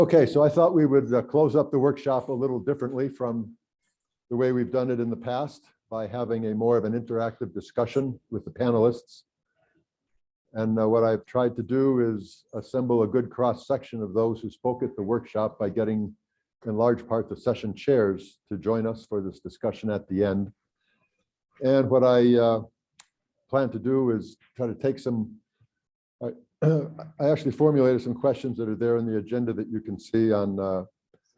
Okay, so I thought we would close up the workshop a little differently from the way we've done it in the past by having a more of an interactive discussion with the panelists. And what I've tried to do is assemble a good cross-section of those who spoke at the workshop by getting, in large part, the session chairs to join us for this discussion at the end. And what I plan to do is try to take some I actually formulated some questions that are there in the agenda that you can see on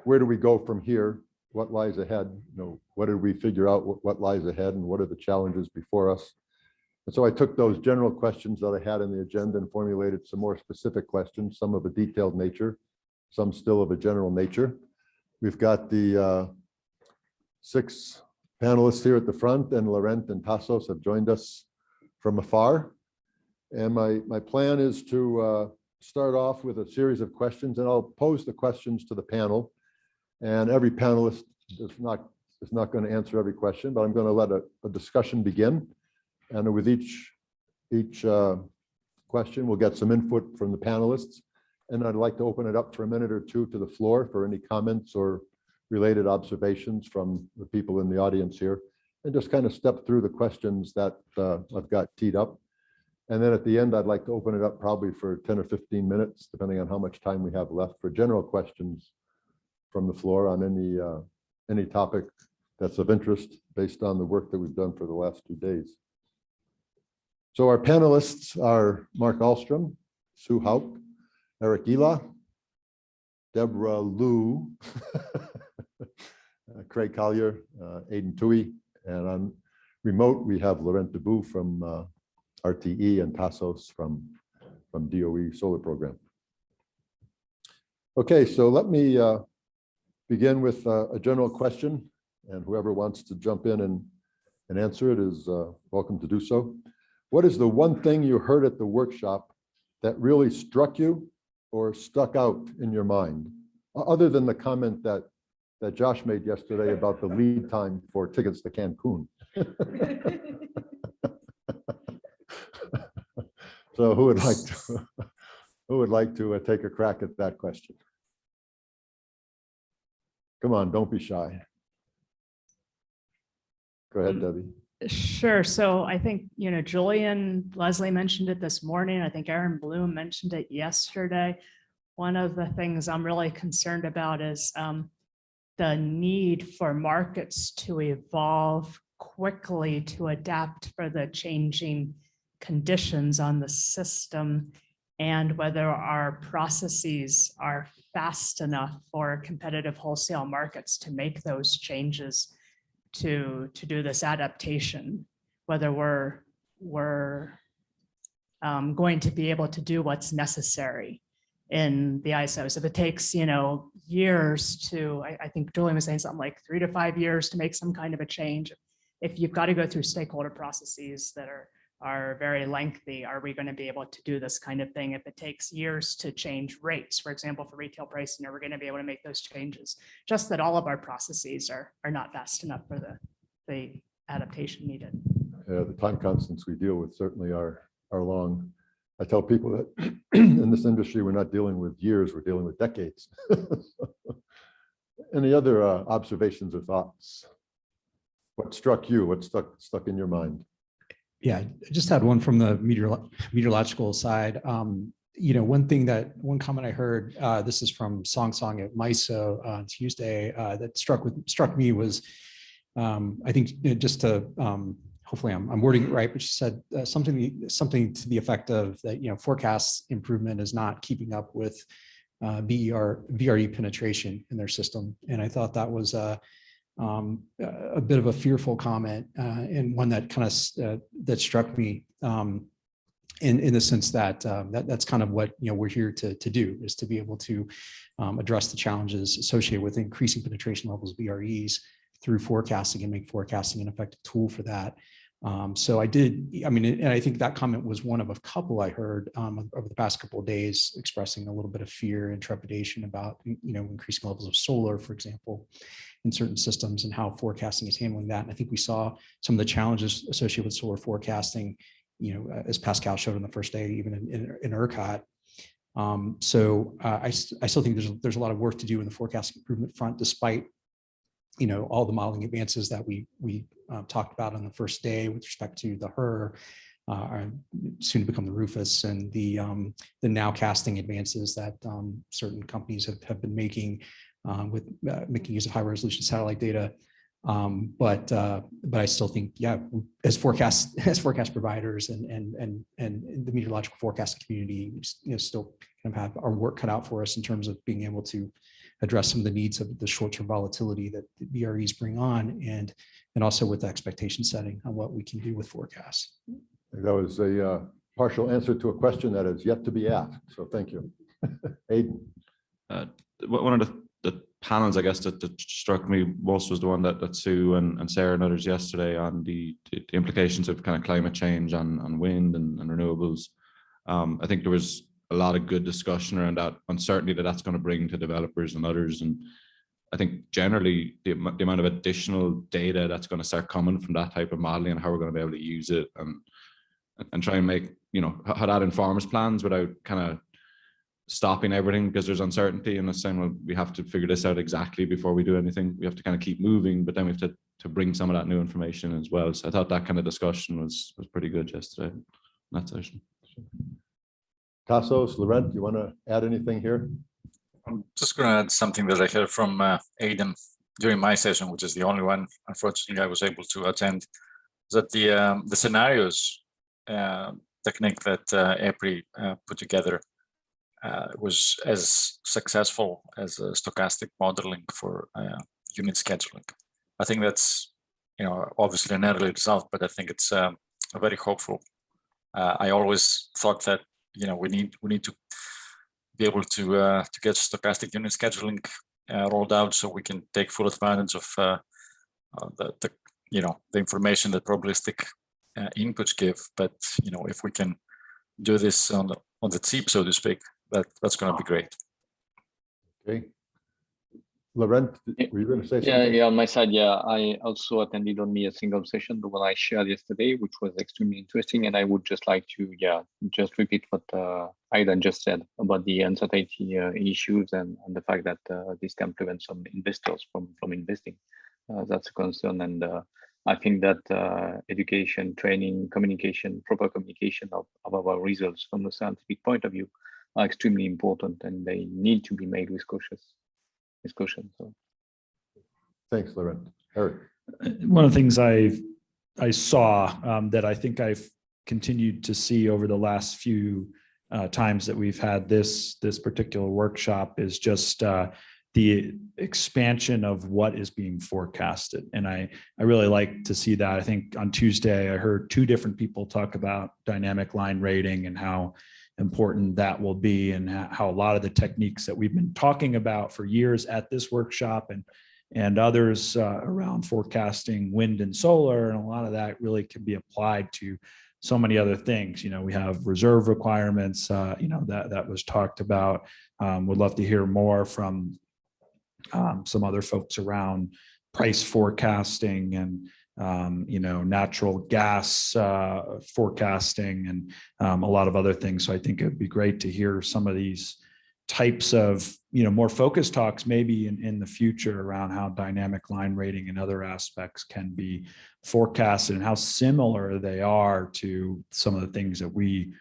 where do we go from here, what lies ahead, what did we figure out, what lies ahead, and what are the challenges before us. And so I took those general questions that I had in the agenda and formulated some more specific questions, some of a detailed nature, some still of a general nature. We've got the 6 panelists here at the front, and Laurent and Tassos have joined us from afar. And my plan is to start off with a series of questions, and I'll pose the questions to the panel. And every panelist is not going to answer every question, but I'm going to let a discussion begin. And with each question, we'll get some input from the panelists. And I'd like to open it up for a minute or two to the floor for any comments or related observations from the people in the audience here, and just kind of step through the questions that I've got teed up. And then at the end, I'd like to open it up probably for 10 or 15 minutes, depending on how much time we have left, for general questions from the floor on any topic that's of interest based on the work that we've done for the last 2 days. So our panelists are Mark Ahlstrom, Sue Haupt, Eric Ila, Deborah Liu, Craig Collier, Aidan Tuohy, and on remote, we have Laurent Dubus from RTE and Tassos from DOE Solar Program. Okay, so let me begin with a general question, and whoever wants to jump in and answer it is welcome to do so. What is the one thing you heard at the workshop that really struck you or stuck out in your mind, other than the comment that Josh made yesterday about the lead time for tickets to Cancun? So who would like to take a crack at that question? Come on, don't be shy. Go ahead, Debbie. Sure. So I think, Julian, Leslie mentioned it this morning. I think Aaron Bloom mentioned it yesterday. One of the things I'm really concerned about is the need for markets to evolve quickly to adapt for the changing conditions on the system, and whether our processes are fast enough for competitive wholesale markets to make those changes to do this adaptation, whether we're going to be able to do what's necessary in the ISOs. If it takes, years to, I think Julian was saying something like 3 to 5 years to make some kind of a change. If you've got to go through stakeholder processes that are very lengthy, are we going to be able to do this kind of thing? If it takes years to change rates, for example, for retail pricing, are we going to be able to make those changes? Just that all of our processes are not fast enough for the adaptation needed. Yeah, the time constants we deal with certainly are long. I tell people that in this industry, we're not dealing with years, we're dealing with decades. Any other observations or thoughts? What struck you? What stuck in your mind? Yeah, I just had one from the meteorological side. One comment I heard, this is from Song at MISO on Tuesday, that struck me was, I think, just to, hopefully I'm wording it right, but she said something to the effect of that, forecast improvement is not keeping up with VRE penetration in their system. And I thought that was a bit of a fearful comment, and one that kind of that struck me in the sense that that's kind of what we're here to do, is to be able to address the challenges associated with increasing penetration levels of VREs through forecasting and make forecasting an effective tool for that. So I think that comment was one of a couple I heard over the past couple of days, expressing a little bit of fear and trepidation about increasing levels of solar, for example, in certain systems, and how forecasting is handling that. And I think we saw some of the challenges associated with solar forecasting, as Pascal showed on the first day, even in ERCOT, I still think there's a lot of work to do in the forecasting improvement front, despite all the modeling advances that we talked about on the first day with respect to the HER, soon to become the Rufus, and the nowcasting advances that certain companies have been making with making use of high resolution satellite data. But I still think, as forecast providers and the meteorological forecasting community, still kind of have our work cut out for us in terms of being able to address some of the needs of the short-term volatility that the BREs bring on, and also with the expectation setting on what we can do with forecasts. That was a partial answer to a question that is yet to be asked. So thank you. Aidan. One of the panels, I guess, that struck me most was the one that Sue and Sarah and others yesterday on the implications of kind of climate change on wind and renewables. I think there was a lot of good discussion around that uncertainty that's going to bring to developers and others. And I think generally the amount of additional data that's going to start coming from that type of modeling and how we're going to be able to use it and try and make, how that informs plans without kind of stopping everything because there's uncertainty and saying, well, we have to figure this out exactly before we do anything. We have to kind of keep moving, but then we have to bring some of that new information as well. So I thought that kind of discussion was pretty good yesterday in that session. Tassos, Laurent, you want to add anything here? I'm just going to add something that I heard from Aidan during my session, which is the only one, unfortunately, I was able to attend, that the scenarios technique that EPRI put together was as successful as a stochastic modeling for unit scheduling. I think that's, obviously an early result, but I think it's very hopeful. I always thought that, we need to be able to get stochastic unit scheduling rolled out so we can take full advantage of the information that probabilistic inputs give. But if we can do this on the cheap, so to speak, that's going to be great. Okay. Laurent, were you going to say something? Yeah, on my side, I also attended only a single session, the one I shared yesterday, which was extremely interesting. And I would just like to, just repeat what Aidan just said about the uncertainty issues and the fact that this can prevent some investors from investing. That's a concern. And I think that education, training, communication, proper communication of our results from a scientific point of view are extremely important, and they need to be made with discussion. So, thanks, Laurent. Eric. One of the things I saw that I think I've continued to see over the last few times that we've had this particular workshop is just the expansion of what is being forecasted. And I really like to see that. I think on Tuesday, I heard two different people talk about dynamic line rating and how important that will be, and how a lot of the techniques that we've been talking about for years at this workshop and others around forecasting wind and solar, and a lot of that really can be applied to so many other things. We have reserve requirements, that was talked about. Would love to hear more from some other folks around price forecasting and natural gas forecasting and a lot of other things. So I think it would be great to hear some of these types of, more focused talks maybe in the future around how dynamic line rating and other aspects can be forecasted and how similar they are to some of the things that we,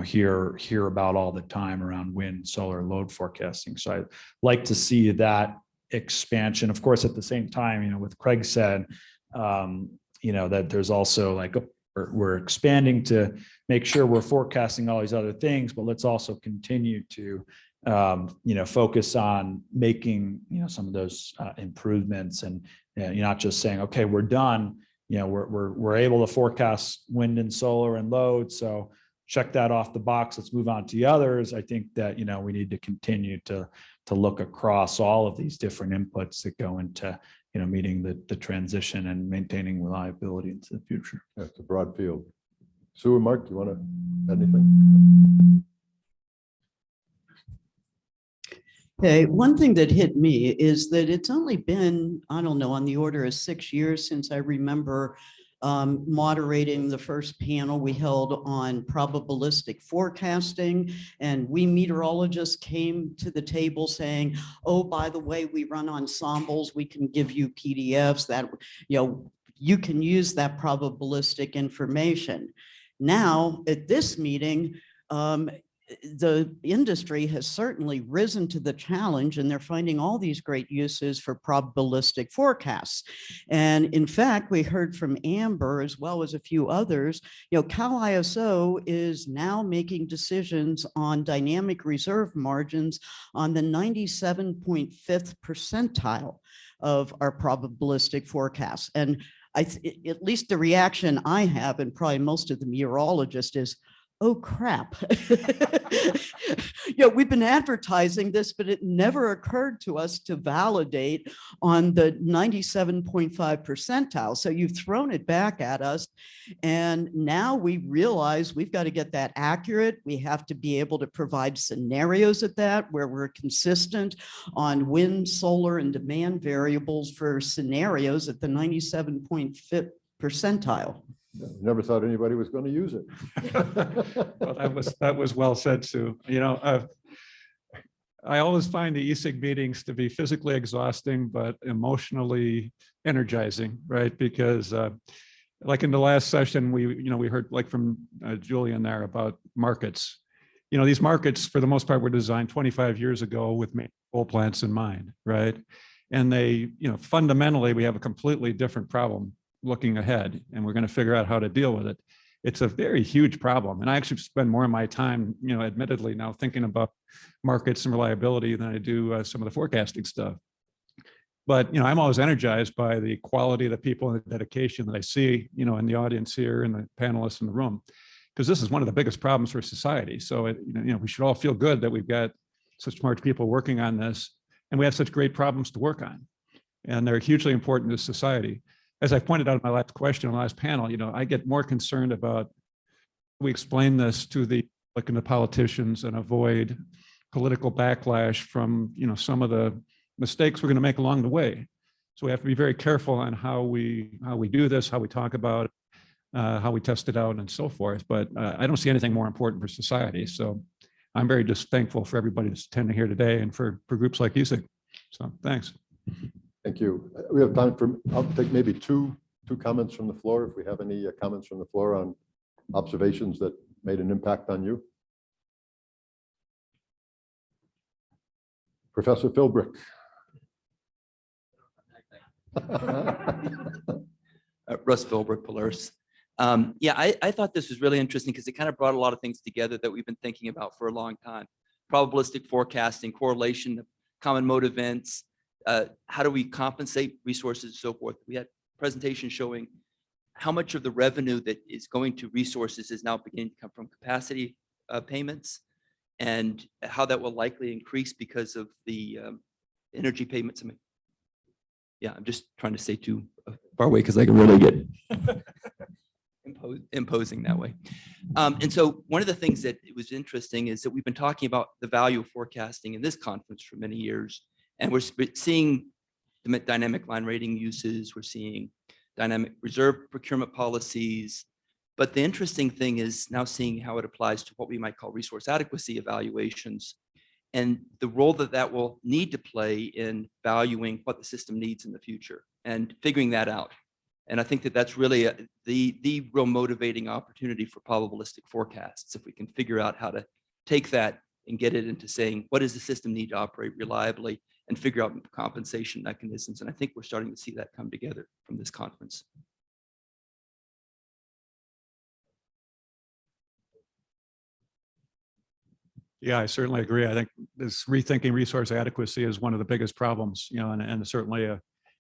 hear about all the time around wind, solar, load forecasting. So I'd like to see that expansion. Of course, at the same time, what Craig said, that there's also like we're expanding to make sure we're forecasting all these other things, but let's also continue to focus on making some of those improvements, and you're not just saying, okay, we're done. We're able to forecast wind and solar and load, so check that off the box. Let's move on to the others. I think that we need to continue to look across all of these different inputs that go into meeting the transition and maintaining reliability into the future. That's a broad field. Sue and Mark, you want to add anything? Okay, one thing that hit me is that it's only been, I don't know, on the order of 6 years since I remember moderating the first panel we held on probabilistic forecasting. And we meteorologists came to the table saying, oh, by the way, we run ensembles, we can give you PDFs that, you can use that probabilistic information. Now, at this meeting, the industry has certainly risen to the challenge, and they're finding all these great uses for probabilistic forecasts. And in fact, we heard from Amber as well as a few others, Cal ISO is now making decisions on dynamic reserve margins on the 97.5th percentile of our probabilistic forecasts. And at least the reaction I have, and probably most of the meteorologists, is, oh crap. We've been advertising this, but it never occurred to us to validate on the 97.5 percentile. So you've thrown it back at us. And now we realize we've got to get that accurate. We have to be able to provide scenarios at that where we're consistent on wind, solar, and demand variables for scenarios at the 97.5 percentile. Never thought anybody was going to use it. Well, that was well said, Sue. I always find the ESIG meetings to be physically exhausting, but emotionally energizing, right? Because like in the last session, we heard like from Julian there about markets. These markets, for the most part, were designed 25 years ago with coal plants in mind, right? And they, fundamentally, we have a completely different problem looking ahead, and we're going to figure out how to deal with it. It's a very huge problem. And I actually spend more of my time, admittedly now thinking about markets and reliability than I do some of the forecasting stuff. But, I'm always energized by the quality of the people and the dedication that I see, in the audience here and the panelists in the room, because this is one of the biggest problems for society. So, we should all feel good that we've got such smart people working on this, and we have such great problems to work on. And they're hugely important to society. As I pointed out in my last question on the last panel, I get more concerned about we explain this to the politicians and avoid political backlash from some of the mistakes we're going to make along the way. So we have to be very careful on how we do this, how we talk about it, how we test it out, and so forth. But I don't see anything more important for society. So I'm very just thankful for everybody that's attending here today and for groups like ESIG. So thanks. Thank you. We have time for, I'll take maybe two comments from the floor, if we have any comments from the floor on observations that made an impact on you. Professor Philbrick. Russ Philbrick, Polaris. I thought this was really interesting because it kind of brought a lot of things together that we've been thinking about for a long time. Probabilistic forecasting, correlation of common mode events, how do we compensate resources and so forth. We had presentations showing how much of the revenue that is going to resources is now beginning to come from capacity payments, and how that will likely increase because of the energy payments. I'm just trying to stay too far away because I can really get imposing that way. And so one of the things that was interesting is that we've been talking about the value of forecasting in this conference for many years. And we're seeing the dynamic line rating uses, we're seeing dynamic reserve procurement policies. But the interesting thing is now seeing how it applies to what we might call resource adequacy evaluations and the role that that will need to play in valuing what the system needs in the future and figuring that out. And I think that that's really the real motivating opportunity for probabilistic forecasts, if we can figure out how to take that and get it into saying, what does the system need to operate reliably, and figure out compensation mechanisms. And I think we're starting to see that come together from this conference. Yeah, I certainly agree. I think this rethinking resource adequacy is one of the biggest problems, and certainly a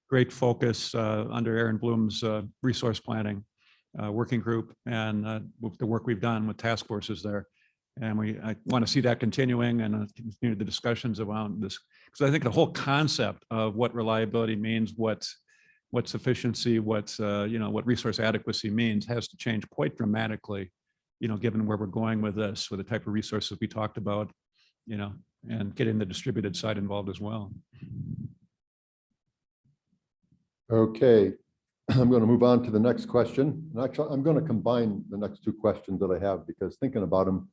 great focus under Aaron Bloom's resource planning working group and the work we've done with task forces there. And I want to see that continuing and continue the discussions around this, because I think the whole concept of what reliability means, what sufficiency, what resource adequacy means has to change quite dramatically, given where we're going with this, with the type of resources we talked about, and getting the distributed side involved as well. Okay. I'm going to move on to the next question. And actually, I'm going to combine the next two questions that I have because thinking about them,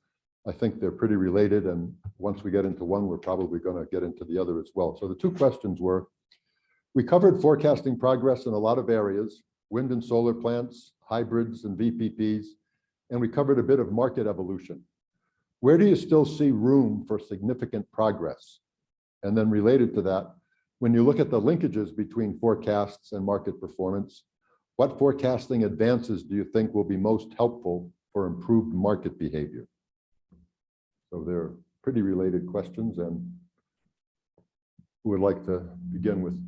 I think they're pretty related. And once we get into one, we're probably going to get into the other as well. So the two questions were, we covered forecasting progress in a lot of areas, wind and solar plants, hybrids and VPPs, and we covered a bit of market evolution. Where do you still see room for significant progress? And then related to that, when you look at the linkages between forecasts and market performance, what forecasting advances do you think will be most helpful for improved market behavior? So they're pretty related questions, and who would like to begin with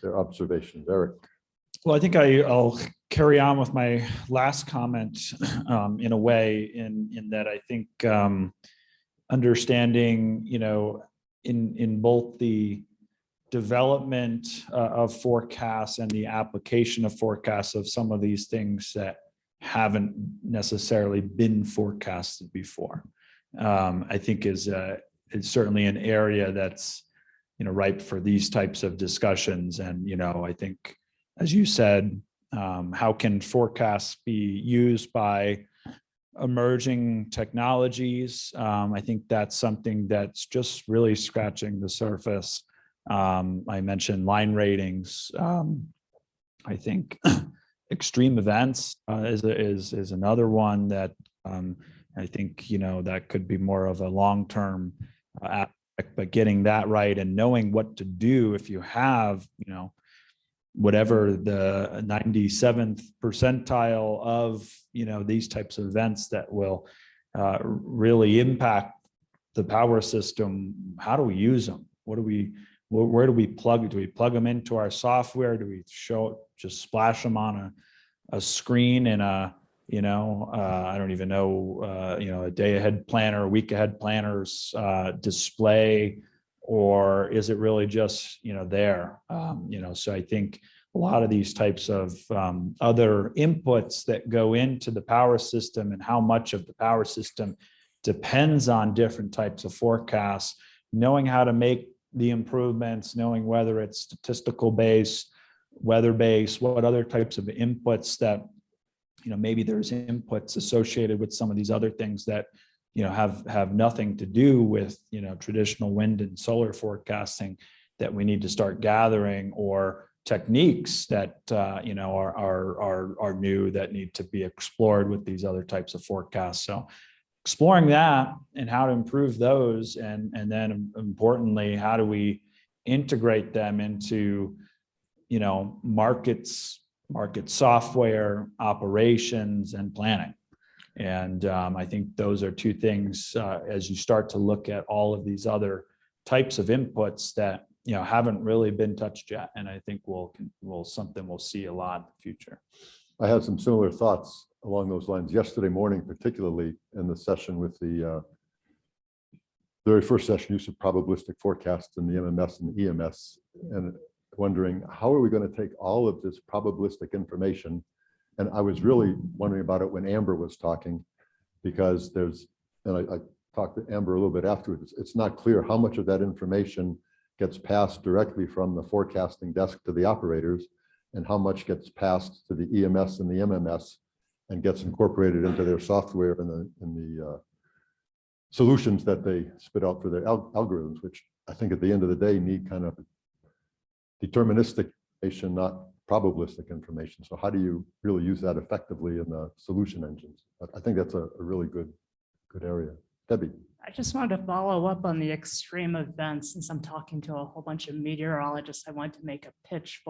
their observations? Eric. Well, I think I'll carry on with my last comment in a way, in that I think understanding, in both the development of forecasts and the application of forecasts of some of these things that haven't necessarily been forecasted before, I think is certainly an area that's ripe for these types of discussions. And I think, as you said, how can forecasts be used by emerging technologies? I think that's something that's just really scratching the surface. I mentioned line ratings. I think extreme events is another one that I think that could be more of a long-term aspect, but getting that right and knowing what to do if you have whatever the 97th percentile of these types of events that will really impact the power system. How do we use them? Where do we plug? Do we plug them into our software? Do we just splash them on a screen in a I don't even know a day ahead planner, a week ahead planner's display? Or is it really just there? So I think a lot of these types of other inputs that go into the power system and how much of the power system depends on different types of forecasts, knowing how to make the improvements, knowing whether it's statistical based, weather based, what other types of inputs that maybe there's inputs associated with some of these other things that have nothing to do with traditional wind and solar forecasting that we need to start gathering, or techniques that are new that need to be explored with these other types of forecasts. So exploring that and how to improve those, and then importantly, how do we integrate them into market software, operations, and planning. And I think those are two things as you start to look at all of these other types of inputs that haven't really been touched yet, and I think something we'll see a lot in the future. I had some similar thoughts along those lines yesterday morning, particularly in the session with the very first session, use of probabilistic forecasts in the MMS and the EMS, and wondering how are we going to take all of this probabilistic information. And I was really wondering about it when Amber was talking, because I talked to Amber a little bit afterwards. It's not clear how much of that information gets passed directly from the forecasting desk to the operators, and how much gets passed to the EMS and the MMS and gets incorporated into their software and the solutions that they spit out for their algorithms, which I think at the end of the day need kind of deterministic information, not probabilistic information. So how do you really use that effectively in the solution engines? I think that's a really good area. Debbie. I just wanted to follow up on the extreme events, since I'm talking to a whole bunch of meteorologists. I want to make a pitch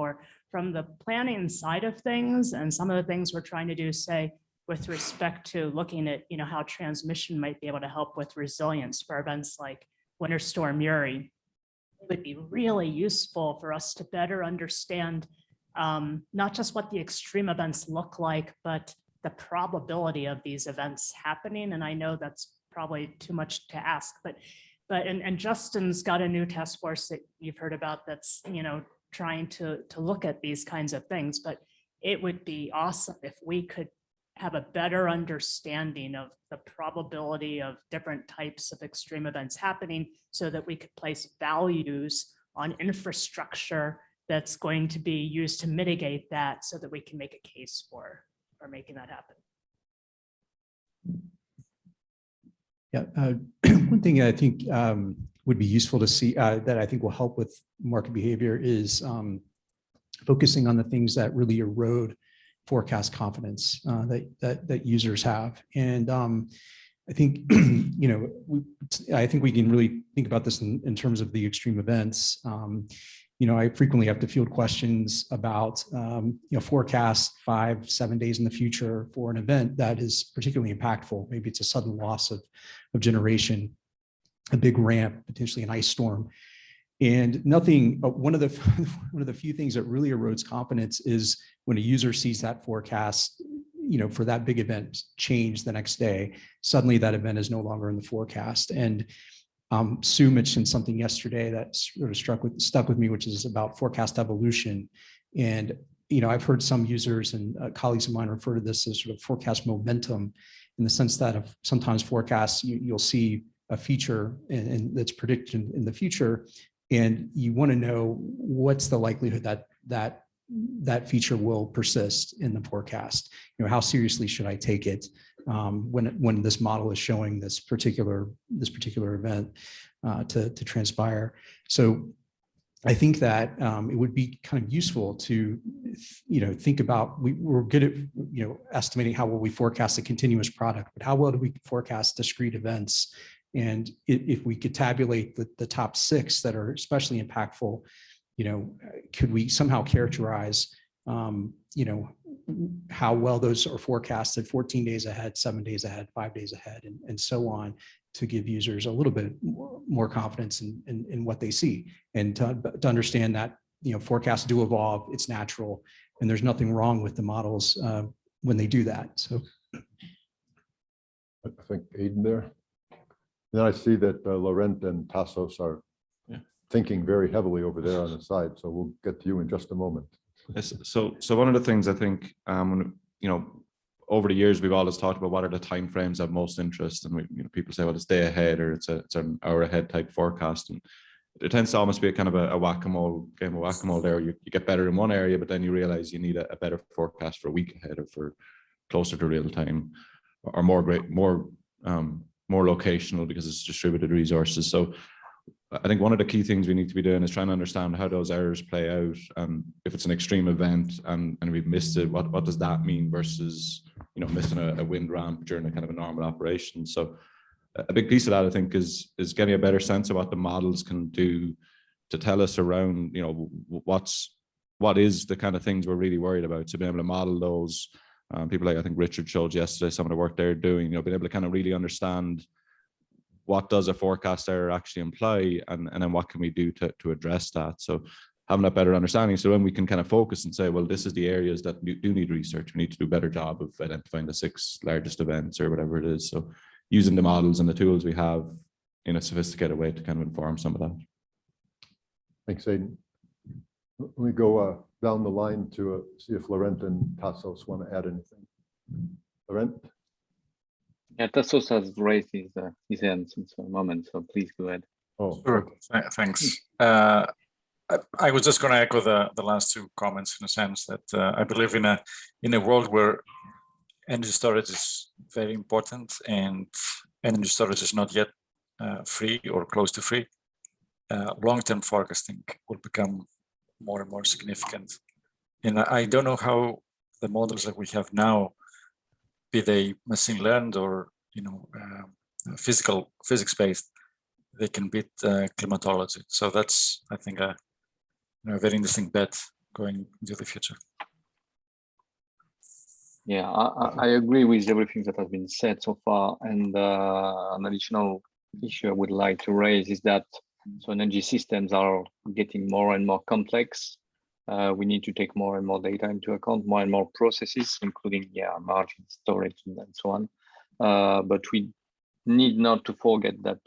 from the planning side of things, and some of the things we're trying to do, say, with respect to looking at how transmission might be able to help with resilience for events like Winter Storm Uri. It would be really useful for us to better understand not just what the extreme events look like, but the probability of these events happening. And I know that's probably too much to ask, but Justin's got a new task force that you've heard about that's trying to look at these kinds of things. But it would be awesome if we could have a better understanding of the probability of different types of extreme events happening, so that we could place values on infrastructure that's going to be used to mitigate that so that we can make a case for making that happen. Yeah, one thing I think would be useful to see that I think will help with market behavior is focusing on the things that really erode forecast confidence that users have. And I think, I think we can really think about this in terms of the extreme events. I frequently have to field questions about, forecast 5-7 days in the future for an event that is particularly impactful. Maybe it's a sudden loss of generation, a big ramp, potentially an ice storm. And nothing, one of the few things that really erodes confidence is when a user sees that forecast, for that big event change the next day, suddenly that event is no longer in the forecast. And Sue mentioned something yesterday that sort of stuck with me, which is about forecast evolution. And, I've heard some users and colleagues of mine refer to this as sort of forecast momentum, in the sense that of sometimes forecasts, you'll see a feature and that's predicted in the future, and you want to know what's the likelihood that feature will persist in the forecast. How seriously should I take it when this model is showing this particular event to transpire? So I think that it would be kind of useful to think about, we're good at estimating how well we forecast a continuous product, but how well do we forecast discrete events? And if we could tabulate the top 6 that are especially impactful, could we somehow characterize, how well those are forecasted 14 days ahead, 7 days ahead, 5 days ahead, and so on, to give users a little bit more confidence in what they see, and to understand that, forecasts do evolve, it's natural, and there's nothing wrong with the models when they do that. So I think Aidan there. Then I see that Laurent and Tassos are thinking very heavily over there on the side. So we'll get to you in just a moment. Yes, so one of the things I think, over the years, we've always talked about what are the time frames of most interest, and people say, well, it's day ahead, or it's an hour ahead type forecast, and it tends to almost be a kind of a whack-a-mole game of whack-a-mole there. You get better in one area, but then you realize you need a better forecast for a week ahead, or for closer to real time, or more locational because it's distributed resources. So I think one of the key things we need to be doing is trying to understand how those errors play out. If it's an extreme event and we've missed it, what does that mean versus missing a wind ramp during a kind of a normal operation? So a big piece of that, I think, is getting a better sense of what the models can do to tell us around what is the kind of things we're really worried about. So being able to model those, people like I think Richard showed yesterday some of the work they're doing, being able to kind of really understand what does a forecast error actually imply, and then what can we do to address that. So having that better understanding, so then we can kind of focus and say, well, this is the areas that do need research. We need to do a better job of identifying the 6 largest events or whatever it is. So using the models and the tools we have in a sophisticated way to kind of inform some of that. Thanks, Aidan. Let me go down the line to see if Laurent and Tassos want to add anything. Laurent? Yeah, Tassos has raised his hand since a moment, so please go ahead. Oh, Sure. Thanks. I was just going to echo the last 2 comments, in a sense that I believe in a world where energy storage is very important, and energy storage is not yet free or close to free. Long-term forecasting will become more and more significant. And I don't know how the models that we have now, be they machine learned or physics based, they can beat climatology. So that's, I think, a very interesting bet going into the future. Yeah, I agree with everything that has been said so far. And an additional issue I would like to raise is that energy systems are getting more and more complex. We need to take more and more data into account, more and more processes, including margin storage and so on. But we need not to forget that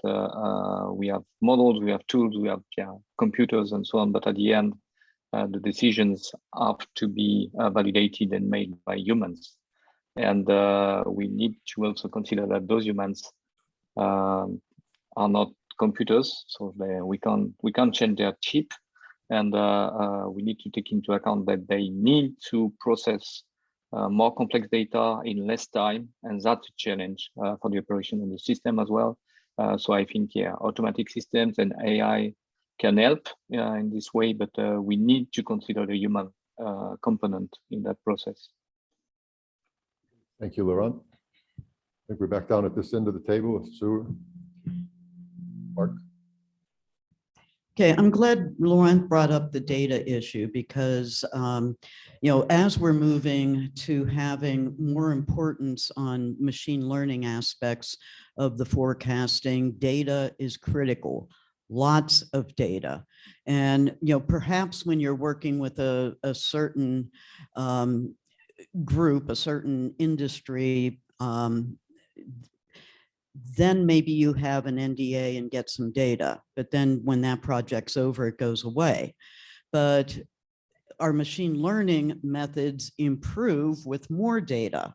we have models, we have tools, we have computers and so on. But at the end, the decisions have to be validated and made by humans. And we need to also consider that those humans are not computers, so we can't change their chip. And we need to take into account that they need to process more complex data in less time, and that's a challenge for the operation of the system as well. So I think, yeah, automatic systems and AI can help in this way, but we need to consider the human component in that process. Thank you, Laurent. I think we're back down at this end of the table with Sue. Mark. Okay, I'm glad Laurent brought up the data issue because, as we're moving to having more importance on machine learning aspects of the forecasting, data is critical. Lots of data. And, perhaps when you're working with a certain group, a certain industry, then maybe you have an NDA and get some data, but then when that project's over, it goes away. But our machine learning methods improve with more data.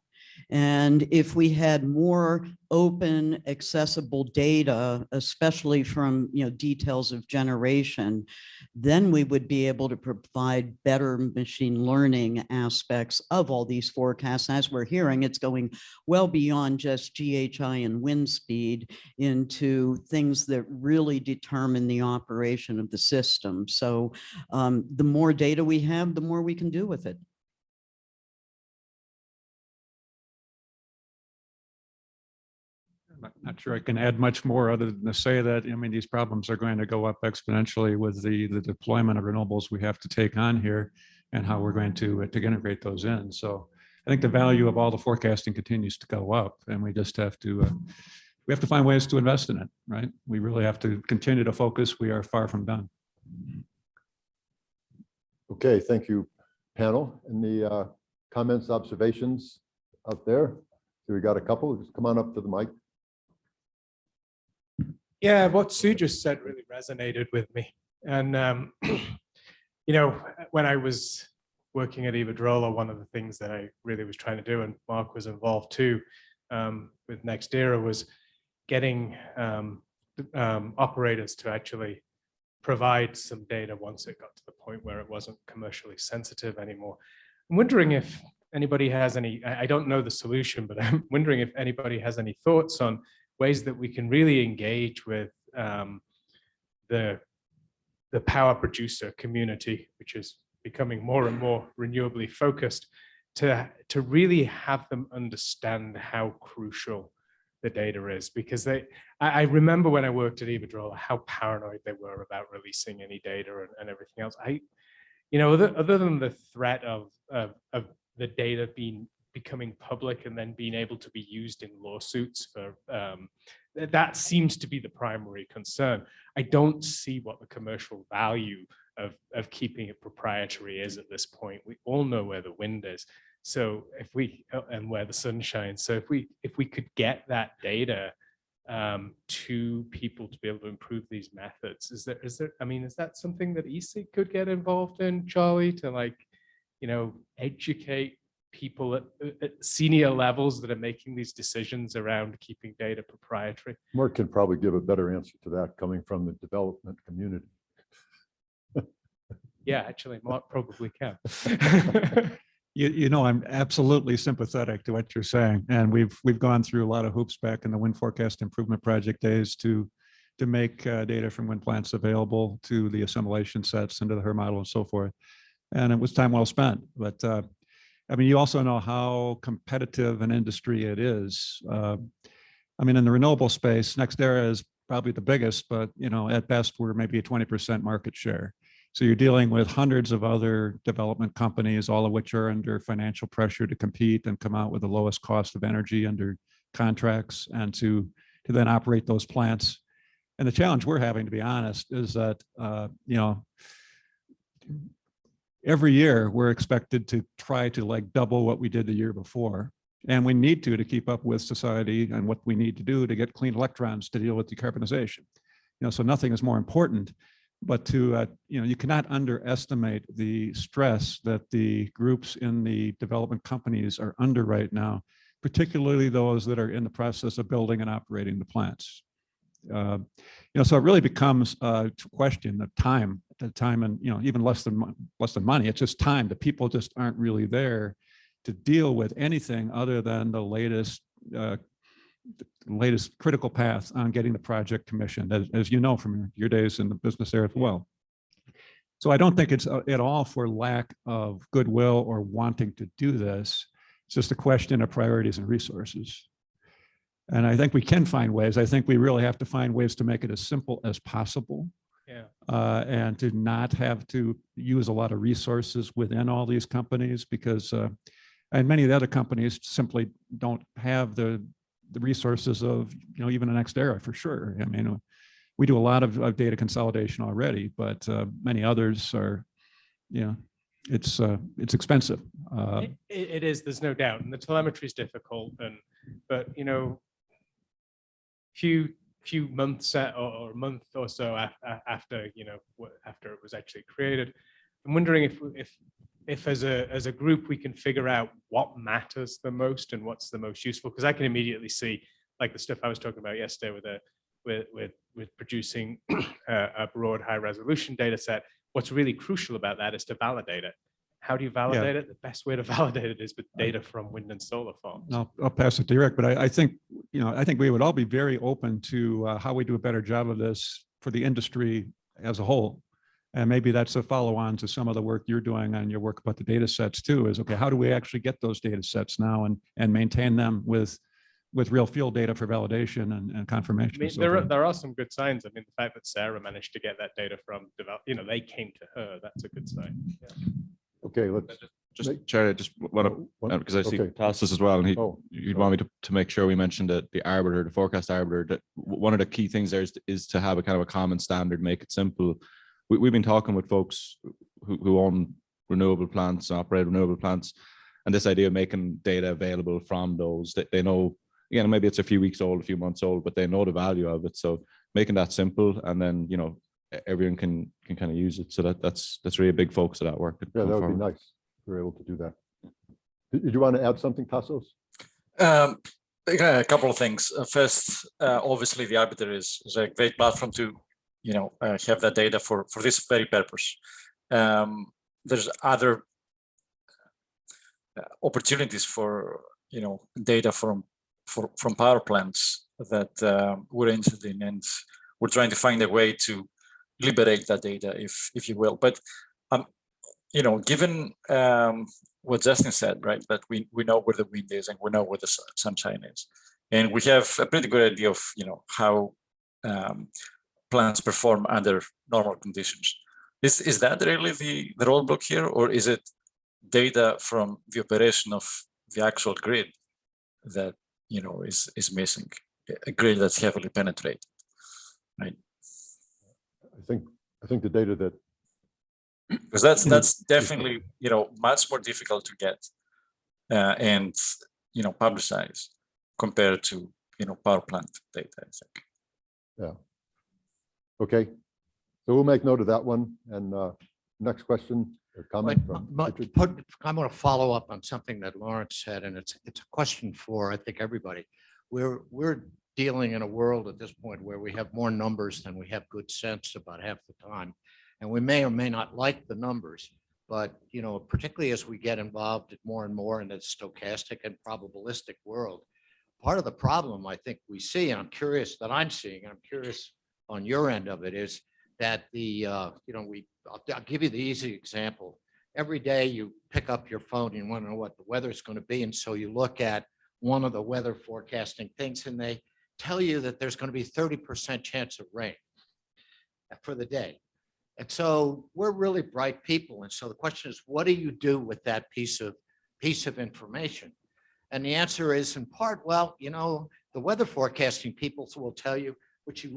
And if we had more open, accessible data, especially from details of generation, then we would be able to provide better machine learning aspects of all these forecasts. As we're hearing, it's going well beyond just GHI and wind speed into things that really determine the operation of the system. So the more data we have, the more we can do with it. I'm not sure I can add much more other than to say that, these problems are going to go up exponentially with the deployment of renewables we have to take on here and how we're going to integrate those in. So I think the value of all the forecasting continues to go up, and we just have to, we have to find ways to invest in it, right? We really have to continue to focus. We are far from done. Okay, thank you, panel. Any comments, observations out there? So we got a couple. Just come on up to the mic. Yeah, what Sue just said really resonated with me. And, when I was working at Iberdrola, one of the things that I really was trying to do, and Mark was involved too, with NextEra, was getting operators to actually provide some data once it got to the point where it wasn't commercially sensitive anymore. I'm wondering if anybody has any, I don't know the solution, but I'm wondering if anybody has any thoughts on ways that we can really engage with the power producer community, which is becoming more and more renewably focused, to really have them understand how crucial the data is. Because I remember when I worked at Iberdrola, how paranoid they were about releasing any data and everything else. Other than the threat of the data becoming public and then being able to be used in lawsuits for that seems to be the primary concern. I don't see what the commercial value of keeping it proprietary is at this point. We all know where the wind is, so and where the sun shines. So if we could get that data to people to be able to improve these methods, is that something that ESIG could get involved in, Charlie, to educate people at senior levels that are making these decisions around keeping data proprietary? Mark can probably give a better answer to that coming from the development community. Yeah, actually, Mark probably can. I'm absolutely sympathetic to what you're saying, and we've gone through a lot of hoops back in the wind forecast improvement project days to make data from wind plants available to the assimilation sets into the HER model and so forth, and it was time well spent. But you also know how competitive an industry it is. In the renewable space, NextEra is probably the biggest, but at best we're maybe a 20% market share. So you're dealing with hundreds of other development companies, all of which are under financial pressure to compete and come out with the lowest cost of energy under contracts and to then operate those plants. And the challenge we're having, to be honest, is that, every year we're expected to try to double what we did the year before. And we need to keep up with society and what we need to do to get clean electrons to deal with decarbonization. So nothing is more important. But you cannot underestimate the stress that the groups in the development companies are under right now, particularly those that are in the process of building and operating the plants. So it really becomes a question of time, and even less than money. It's just time. The people just aren't really there to deal with anything other than the latest critical path on getting the project commissioned, as you know from your days in the business there as well. So I don't think it's at all for lack of goodwill or wanting to do this. It's just a question of priorities and resources. And I think we can find ways. I think we really have to find ways to make it as simple as possible. Yeah. And to not have to use a lot of resources within all these companies, because and many of the other companies simply don't have the resources of even a NextEra for sure. I mean, we do a lot of data consolidation already, but many others are, it's expensive. It is. There's no doubt, and the telemetry is difficult. But few months or a month or so after after it was actually created, I'm wondering if as a group we can figure out what matters the most and what's the most useful, because I can immediately see, like the stuff I was talking about yesterday with producing a broad high resolution data set. What's really crucial about that is to validate it. How do you validate it? The best way to validate it is with data from wind and solar farms. I'll pass it to Eric, but I think we would all be very open to how we do a better job of this for the industry as a whole. And maybe that's a follow-on to some of the work you're doing on your work about the data sets too, is okay, how do we actually get those data sets now and maintain them with real field data for validation and confirmation? I mean, there are some good signs. I mean, the fact that Sarah managed to get that data from they came to her, that's a good sign. Yeah. Okay, let's just Chair, I just want to, because I see Tassos as well, and he'd want me to make sure we mentioned the arbiter, the forecast arbiter, that one of the key things there is to have a kind of a common standard, make it simple. We've been talking with folks who own renewable plants, operate renewable plants, and this idea of making data available from those, that they know, maybe it's a few weeks old, a few months old, but they know the value of it. So making that simple, and then, everyone can kind of use it. So that's really a big focus of that work. Yeah, that would be nice if we're able to do that. Did you want to add something, Tassos? A couple of things. First, obviously the arbiter is a great platform to have that data for this very purpose. There's other opportunities for data from power plants that we're interested in, and we're trying to find a way to liberate that data, if you will. But given what Justin said, right, that we know where the wind is and we know where the sunshine is, and we have a pretty good idea of how plants perform under normal conditions. Is that really the roadblock here, or is it data from the operation of the actual grid that is missing, a grid that's heavily penetrated, right? I think the data that, because that's definitely much more difficult to get and publicize compared to power plant data, I think. Yeah. Okay, so we'll make note of that one. And next question or comment from Richard? I'm going to follow up on something that Laurent said, and it's a question for, I think, everybody. We're dealing in a world at this point where we have more numbers than we have good sense about half the time, and we may or may not like the numbers, but particularly as we get involved more and more in the stochastic and probabilistic world, part of the problem I think we see, and I'm curious on your end of it, is that I'll give you the easy example. Every day you pick up your phone, you want to know what the weather is going to be, and so you look at one of the weather forecasting things, and they tell you that there's going to be 30% chance of rain for the day. And so we're really bright people. And so the question is, what do you do with that piece of information? And the answer is, in part, well, the weather forecasting people will tell you, which you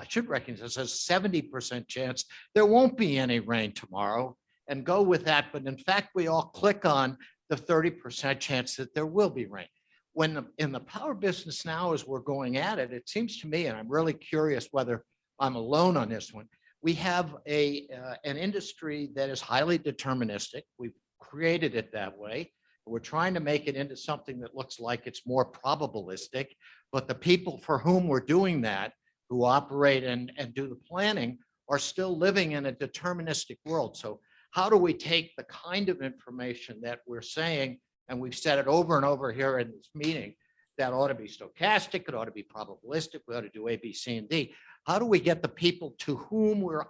should recognize, as a 70% chance there won't be any rain tomorrow, and go with that. But in fact, we all click on the 30% chance that there will be rain. When in the power business now, as we're going at it, it seems to me, and I'm really curious whether I'm alone on this one, we have an industry that is highly deterministic. We've created it that way. We're trying to make it into something that looks like it's more probabilistic, but the people for whom we're doing that who operate and do the planning are still living in a deterministic world. So how do we take the kind of information that we're saying, and we've said it over and over here in this meeting, that ought to be stochastic, it ought to be probabilistic, we ought to do A, B, C, and D. How do we get the people to whom we're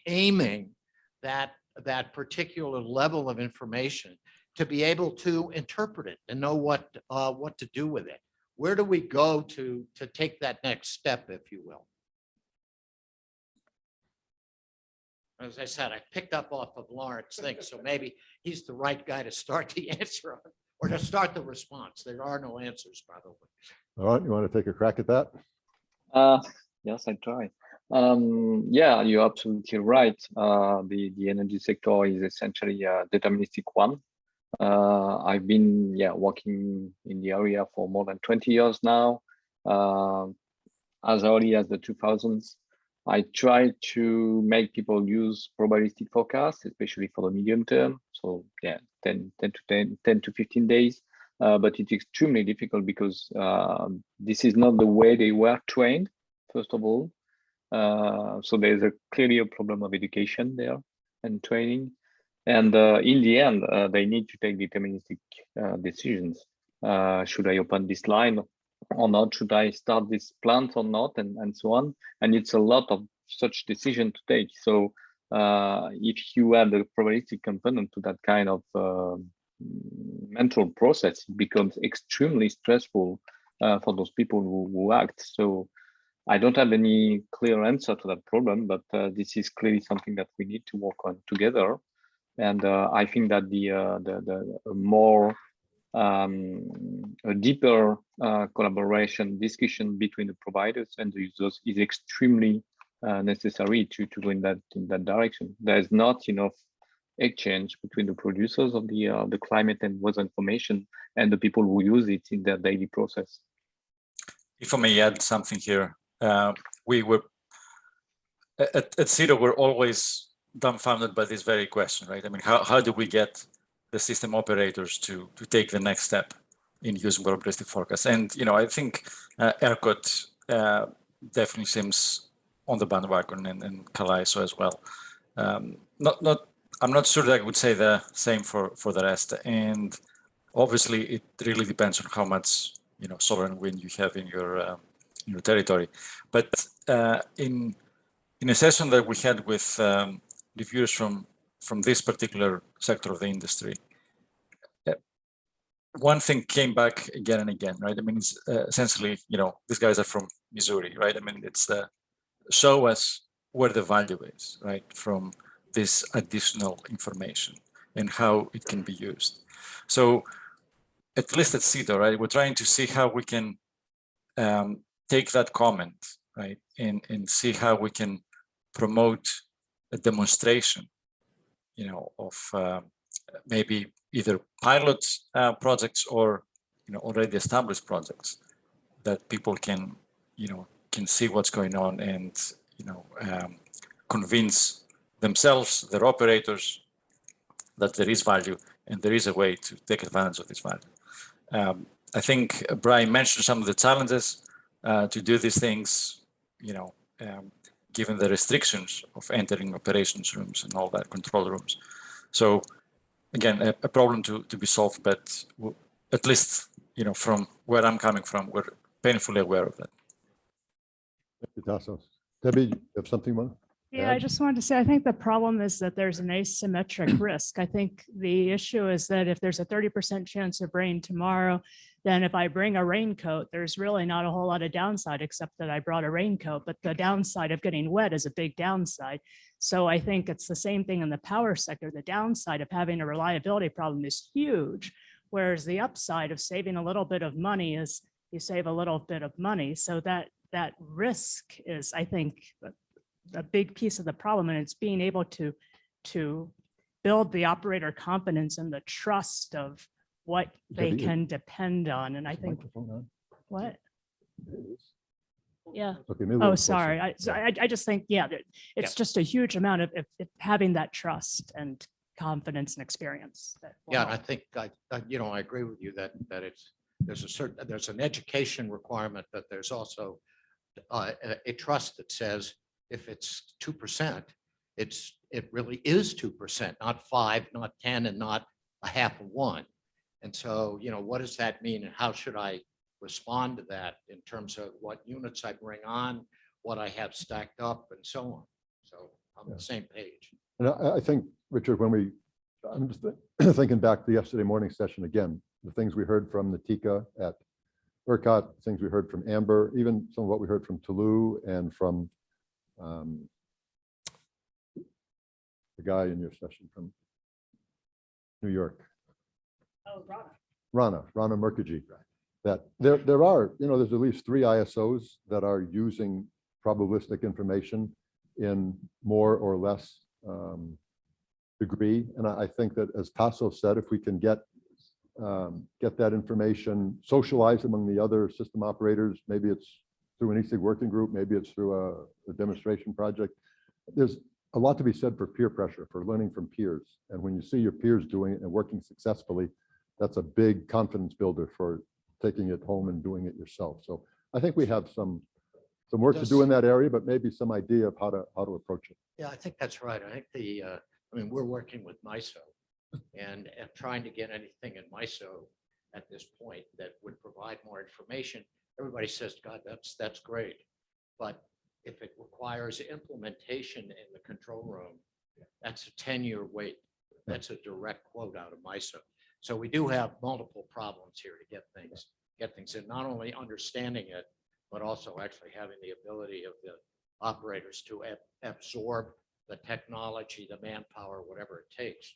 aiming that particular level of information to be able to interpret it and know what to do with it? Where do we go to take that next step, if you will? As I said, I picked up off of Laurent's thing, so maybe he's the right guy to start the answer on, or to start the response. There are no answers, by the way. All right, you want to take a crack at that? Yes, I try. Yeah, you're absolutely right. The energy sector is essentially a deterministic one. I've been working in the area for more than 20 years now. As early as the 2000s, I tried to make people use probabilistic forecasts, especially for the medium term. So 10 to 15 days. But it's extremely difficult because this is not the way they were trained, first of all. So there's clearly a problem of education there and training. And in the end, they need to take deterministic decisions. Should I open this line or not? Should I start this plant or not? And so on. And it's a lot of such decision to take. So if you add a probabilistic component to that kind of mental process, it becomes extremely stressful for those people who act. So I don't have any clear answer to that problem, but this is clearly something that we need to work on together. And I think that the more a deeper collaboration, discussion between the providers and the users is extremely necessary to go in that direction. There is not enough exchange between the producers of the climate and weather information and the people who use it in their daily process. If I may add something here, we were at CETA, we're always dumbfounded by this very question, right? I mean, how do we get the system operators to take the next step in using probabilistic forecasts? And I think ERCOT definitely seems on the bandwagon, and Collier as well. I'm not sure that I would say the same for the rest. And obviously, it really depends on how much solar and wind you have in your territory. But in a session that we had with reviewers from this particular sector of the industry, one thing came back again and again, right? I mean, it's essentially, these guys are from Missouri, right? I mean, it's show us where the value is, right, from this additional information and how it can be used. So at least at CETA, right, we're trying to see how we can take that comment, right, and see how we can promote a demonstration, of maybe either pilot projects or already established projects that people can see what's going on and convince themselves, their operators, that there is value and there is a way to take advantage of this value. I think Brian mentioned some of the challenges to do these things, given the restrictions of entering operations rooms and all that, control rooms. So again, a problem to be solved, but at least, from where I'm coming from, we're painfully aware of that. Thank you, Tassos. Debbie, you have something more? Yeah, I just wanted to say, I think the problem is that there's an asymmetric risk. I think the issue is that if there's a 30% chance of rain tomorrow, then if I bring a raincoat, there's really not a whole lot of downside except that I brought a raincoat, but the downside of getting wet is a big downside. So I think it's the same thing in the power sector. The downside of having a reliability problem is huge, whereas the upside of saving a little bit of money is you save a little bit of money. So that risk is, I think, a big piece of the problem, and it's being able to build the operator confidence and the trust of what they can depend on. And I think what? Yeah. Okay, oh, sorry. I just think, it's just a huge amount of having that trust and confidence and experience. Yeah, and I think I agree with you that there's an education requirement, but there's also a trust that says if it's 2%, it really is 2%, not 5, not 10, and not a half of 1. And so, what does that mean, and how should I respond to that in terms of what units I bring on, what I have stacked up, and so on. So I'm on the same page. And I think, Richard, I'm just thinking back to yesterday morning session again, the things we heard from Natika at ERCOT, things we heard from Amber, even some of what we heard from Toulouse and from the guy in your session from New York. Oh, Rana Mukherjee. That there are, there's at least 3 ISOs that are using probabilistic information in more or less degree. And I think that, as Tassos said, if we can get that information socialized among the other system operators, maybe it's through an ESIG working group, maybe it's through a demonstration project. There's a lot to be said for peer pressure, for learning from peers. And when you see your peers doing it and working successfully, that's a big confidence builder for taking it home and doing it yourself. So I think we have some work to do in that area, but maybe some idea of how to approach it. Yeah, I think that's right. I think we're working with MISO and trying to get anything in MISO at this point that would provide more information. Everybody says, God, that's great. But if it requires implementation in the control room, that's a 10-year wait. That's a direct quote out of MISO. So we do have multiple problems here to get things in, not only understanding it, but also actually having the ability of the operators to absorb the technology, the manpower, whatever it takes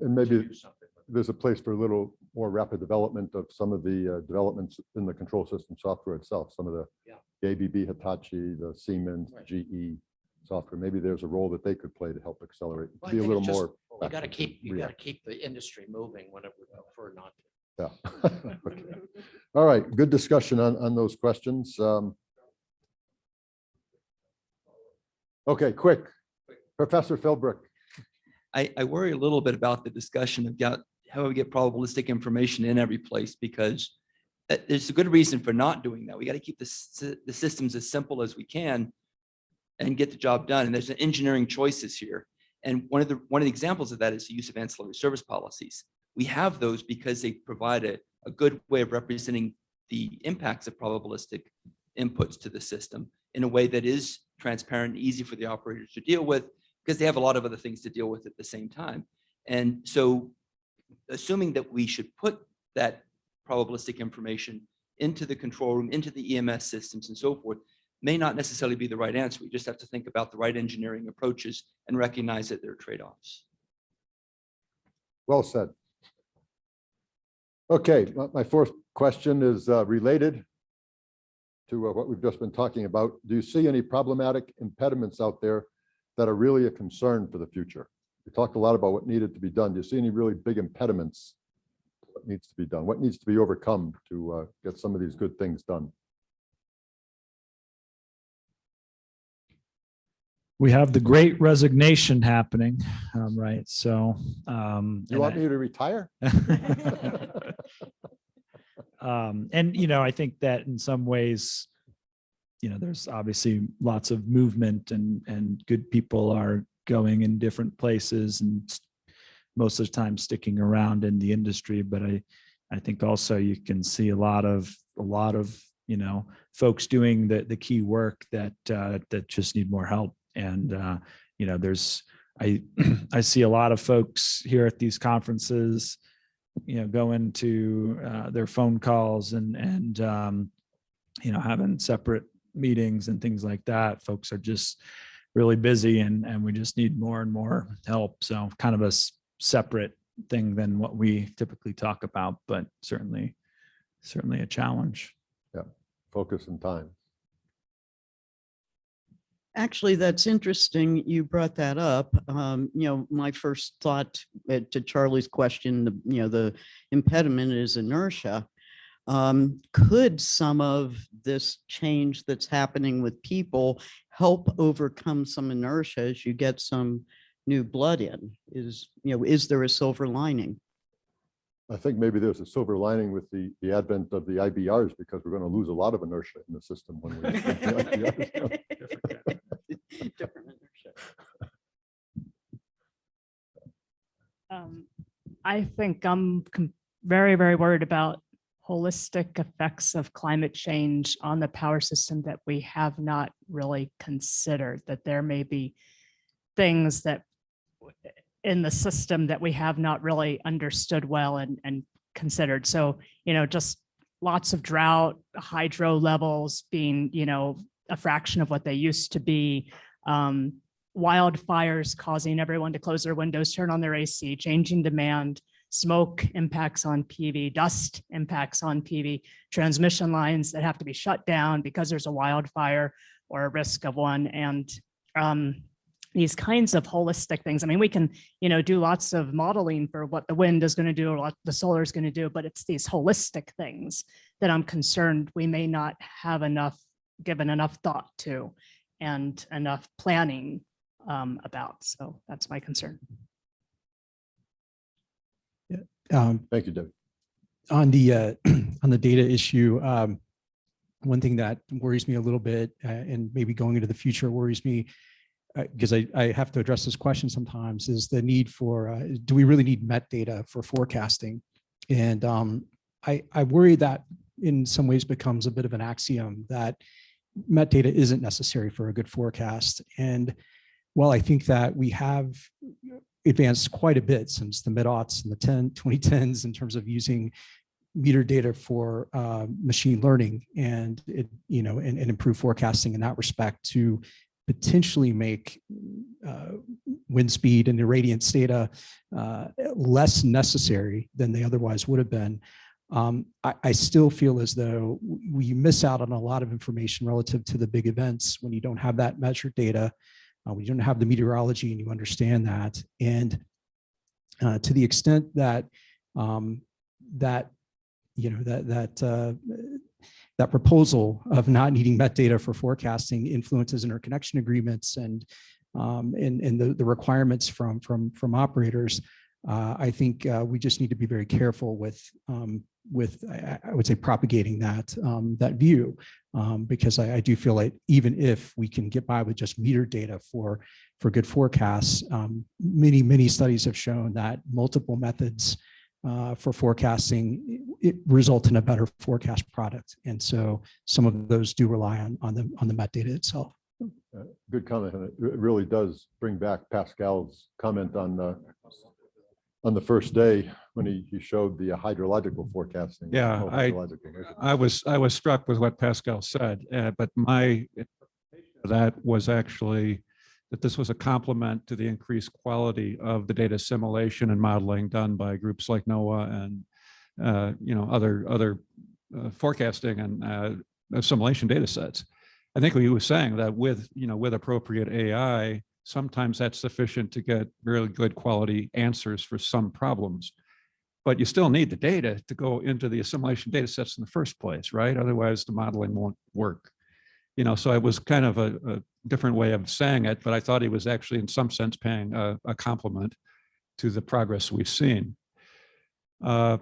And maybe to do something. there's a place for a little more rapid development of some of the developments in the control system software itself, some of the ABB, Hitachi, the Siemens, GE software. Maybe there's a role that they could play to help accelerate, Well, I be a think little it's just- more. You got to react. keep the industry moving when it would prefer not to. Yeah. Okay. All right. Good discussion on those questions. Okay, quick. Professor Philbrick. I worry a little bit about the discussion about how we get probabilistic information in every place, because there's a good reason for not doing that. We got to keep the systems as simple as we can and get the job done. And there's engineering choices here. And one of the examples of that is the use of ancillary service policies. We have those because they provide a good way of representing the impacts of probabilistic inputs to the system in a way that is transparent and easy for the operators to deal with, because they have a lot of other things to deal with at the same time. And so assuming that we should put that probabilistic information into the control room, into the EMS systems and so forth, may not necessarily be the right answer. We just have to think about the right engineering approaches and recognize that there are trade-offs. Well said. Okay, my fourth question is related to what we've just been talking about. Do you see any problematic impediments out there that are really a concern for the future? We talked a lot about what needed to be done. Do you see any really big impediments? What needs to be done? What needs to be overcome to get some of these good things done? We have the great resignation happening, right? So. You want me to retire? And, I think that in some ways, there's obviously lots of movement and good people are going in different places and most of the time sticking around in the industry. But I think also you can see a lot of folks doing the key work that just need more help. And, I see a lot of folks here at these conferences, going to their phone calls and having separate meetings and things like that. Folks are just really busy and we just need more and more help. So kind of a separate thing than what we typically talk about, but certainly a challenge. Yeah, focus and time. Actually, that's interesting. You brought that up. My first thought to Charlie's question, the impediment is inertia. Could some of this change that's happening with people help overcome some inertia as you get some new blood in? Is there a silver lining? I think maybe there's a silver lining with the advent of the IBRs, because we're going to lose a lot of inertia in the system when we. Different inertia. I think I'm very, very worried about holistic effects of climate change on the power system that we have not really considered, that there may be things that in the system that we have not really understood well and considered. So, just lots of drought, hydro levels being, a fraction of what they used to be, wildfires causing everyone to close their windows, turn on their AC, changing demand, smoke impacts on PV, dust impacts on PV, transmission lines that have to be shut down because there's a wildfire or a risk of one. And these kinds of holistic things. I mean, we can, do lots of modeling for what the wind is going to do or what the solar is going to do, but it's these holistic things that I'm concerned we may not have given enough thought to and enough planning about. So that's my concern. Thank you, Debbie. On the data issue, one thing that worries me a little bit, and maybe going into the future worries me, because I have to address this question sometimes, is the need for, do we really need met data for forecasting? And I worry that in some ways becomes a bit of an axiom that met data isn't necessary for a good forecast. And while I think that we have advanced quite a bit since the mid-aughts and the 2010s in terms of using meter data for machine learning and and improve forecasting in that respect to potentially make wind speed and irradiance data less necessary than they otherwise would have been. I still feel as though we miss out on a lot of information relative to the big events when you don't have that measured data. We don't have the meteorology, and you understand that. And to the extent that that proposal of not needing met data for forecasting influences interconnection agreements and the requirements from operators, I think we just need to be very careful with I would say propagating that view, because I do feel like even if we can get by with just meter data for good forecasts, many studies have shown that multiple methods for forecasting result in a better forecast product, and so some of those do rely on the met data itself. Good comment. And it really does bring back Pascal's comment on the first day when he showed the hydrological forecasting. Yeah, I was struck with what Pascal said, but my interpretation of that was actually that this was a complement to the increased quality of the data assimilation and modeling done by groups like NOAA and other forecasting and assimilation data sets. I think he was saying that with appropriate AI, sometimes that's sufficient to get really good quality answers for some problems. But you still need the data to go into the assimilation data sets in the first place, right? Otherwise, the modeling won't work. So it was kind of a different way of saying it, but I thought he was actually in some sense paying a compliment to the progress we've seen. The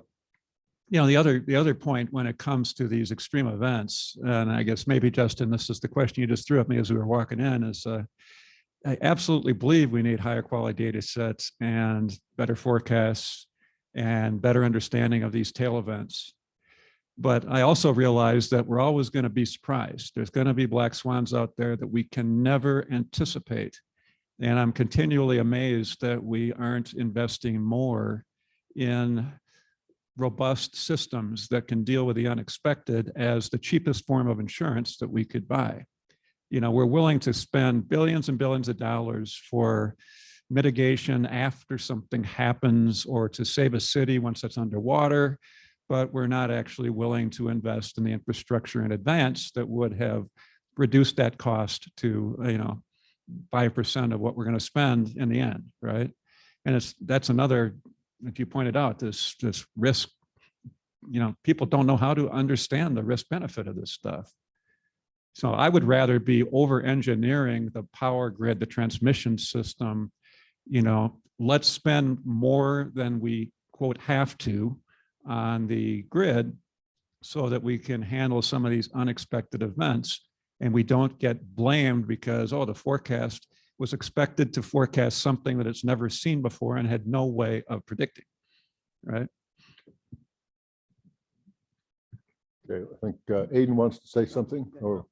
other point when it comes to these extreme events, and I guess maybe Justin, this is the question you just threw at me as we were walking in, is I absolutely believe we need higher quality data sets and better forecasts and better understanding of these tail events. But I also realize that we're always going to be surprised. There's going to be black swans out there that we can never anticipate. And I'm continually amazed that we aren't investing more in robust systems that can deal with the unexpected as the cheapest form of insurance that we could buy. We're willing to spend billions and billions of dollars for mitigation after something happens or to save a city once it's underwater, but we're not actually willing to invest in the infrastructure in advance that would have reduced that cost to 5% of what we're going to spend in the end, right? And that's another, if you pointed out, this risk, people don't know how to understand the risk benefit of this stuff. So I would rather be over-engineering the power grid, the transmission system. Let's spend more than we, quote, have to on the grid so that we can handle some of these unexpected events and we don't get blamed because, oh, the forecast was expected to forecast something that it's never seen before and had no way of predicting, right? Okay, I think Aidan wants to say something or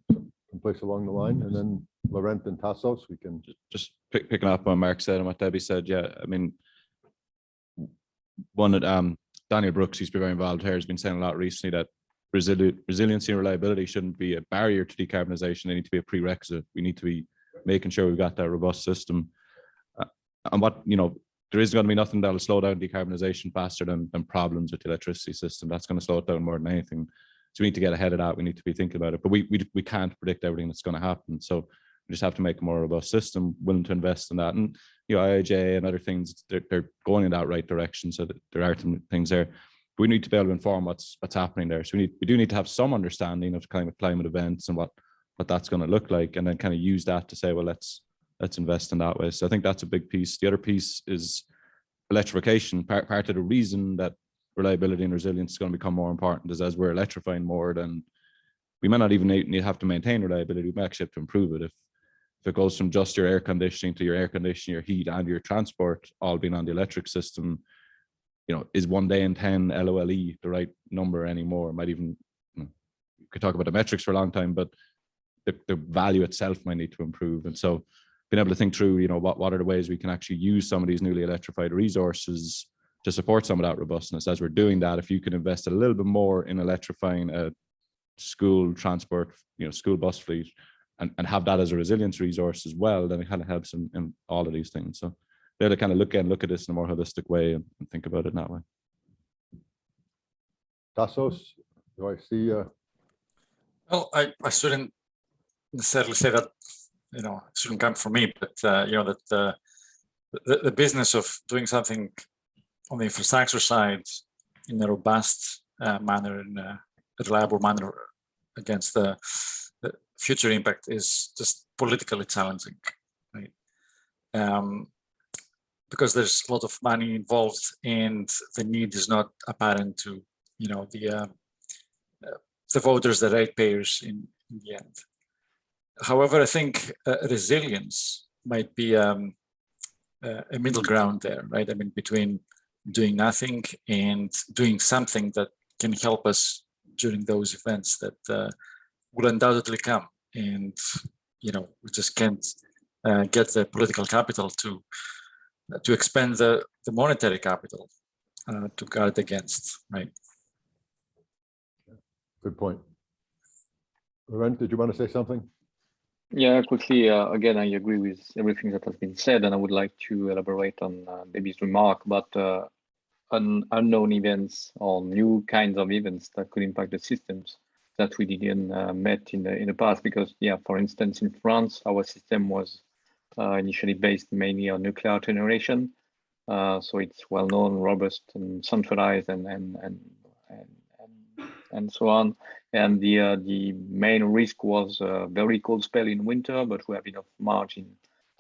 someplace along the line, and then Laurent and Tassos, we can. Just picking up on Mark said and what Debbie said, yeah, I mean, one that Daniel Brooks, who's been very involved here, has been saying a lot recently that resiliency and reliability shouldn't be a barrier to decarbonization. They need to be a prerequisite. We need to be making sure we've got that robust system. And what, you know, there isn't going to be nothing that'll slow down decarbonization faster than problems with the electricity system. That's going to slow it down more than anything. So we need to get ahead of that. We need to be thinking about it, but we can't predict everything that's going to happen. So we just have to make a more robust system, willing to invest in that. And, you know, IIJ and other things, they're going in that right direction. So that there are some things there. But we need to be able to inform what's happening there. So we do need to have some understanding of climate events and what that's going to look like, and then kind of use that to say, well, let's invest in that way. So I think that's a big piece. The other piece is electrification. Part of the reason that reliability and resilience is going to become more important is as we're electrifying more, then we might not even need have to maintain reliability. We might actually have to improve it. If it goes from just your air conditioning to your air conditioning, your heat, and your transport all being on the electric system, you know, is 1 day in 10 LOLE the right number anymore? It might even, you know, we could talk about the metrics for a long time, but the value itself might need to improve. And so being able to think through, you know, what are the ways we can actually use some of these newly electrified resources to support some of that robustness. As we're doing that, if you can invest a little bit more in electrifying a school transport, you know, school bus fleet, and have that as a resilience resource as well, then it kind of helps in all of these things. So they're to kind of look at this in a more holistic way and think about it in that way. Tassos, do I see? Well, I shouldn't necessarily say that, you know, it shouldn't come from me, but you know, that the business of doing something on the infrastructure side in a robust manner, in a reliable manner against the future impact is just politically challenging, right? Because there's a lot of money involved and the need is not apparent to, you know, the voters, the ratepayers in the end. However, I think resilience might be a middle ground there, right? I mean, between doing nothing and doing something that can help us during those events that will undoubtedly come. And, you know, we just can't get the political capital to expend the monetary capital to guard against, right? Good point. Laurent, did you want to say something? Yeah, quickly, again, I agree with everything that has been said, and I would like to elaborate on Debbie's remark about unknown events or new kinds of events that could impact the systems that we didn't met in the past. Because, yeah, for instance, in France, our system was initially based mainly on nuclear generation, so it's well known, robust, and centralized, and so on. And the main risk was a very cold spell in winter, but we have enough margin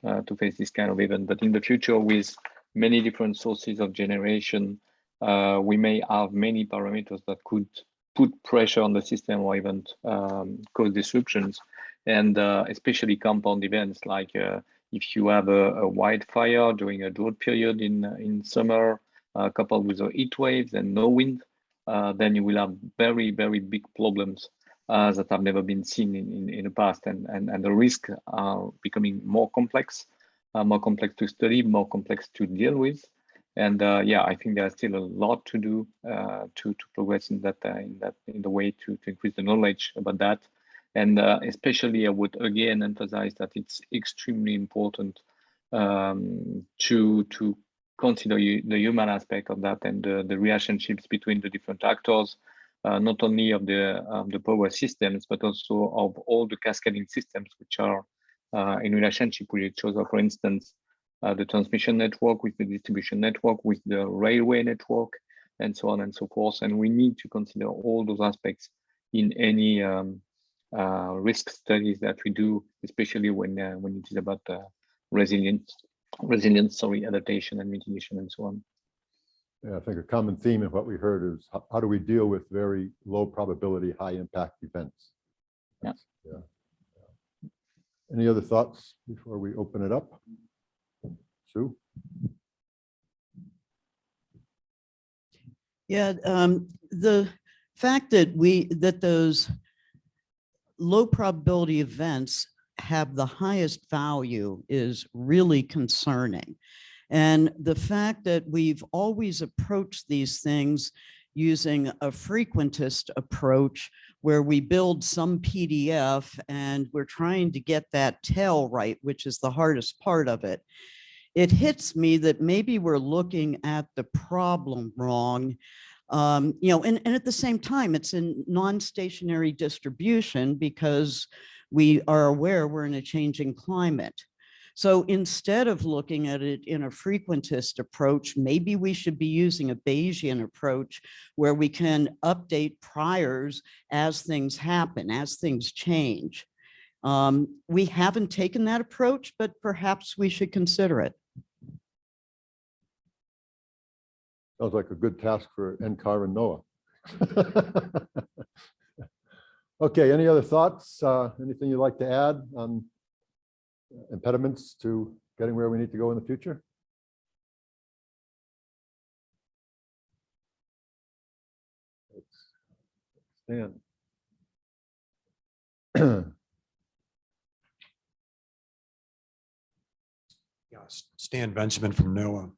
to face this kind of event. But in the future, with many different sources of generation, we may have many parameters that could put pressure on the system or even cause disruptions. And especially compound events like if you have a wildfire during a drought period in summer, coupled with the heat waves and no wind, then you will have very, very big problems that have never been seen in the past. And the risks are becoming more complex to study, more complex to deal with. And yeah, I think there's still a lot to do to progress in the way to increase the knowledge about that. And especially, I would again emphasize that it's extremely important to consider the human aspect of that and the relationships between the different actors, not only of the power systems, but also of all the cascading systems which are in relationship with each other. For instance, the transmission network with the distribution network, with the railway network, and so on and so forth. And we need to consider all those aspects in any risk studies that we do, especially when it is about resilience, adaptation and mitigation and so on. Yeah, I think a common theme in what we heard is how do we deal with very low probability, high impact events? Yeah. Yeah. Any other thoughts before we open it up? Sue? Yeah, the fact that those low probability events have the highest value is really concerning. And the fact that we've always approached these things using a frequentist approach where we build some PDF and we're trying to get that tail right, which is the hardest part of it. It hits me that maybe we're looking at the problem wrong. And at the same time, it's in non-stationary distribution because we are aware we're in a changing climate. So instead of looking at it in a frequentist approach, maybe we should be using a Bayesian approach where we can update priors as things happen, as things change. We haven't taken that approach, but perhaps we should consider it. Sounds like a good task for NCAR and NOAA. Okay, any other thoughts? Anything you'd like to add on impediments to getting where we need to go in the future? Stan. Yeah, Stan Benjamin from NOAA.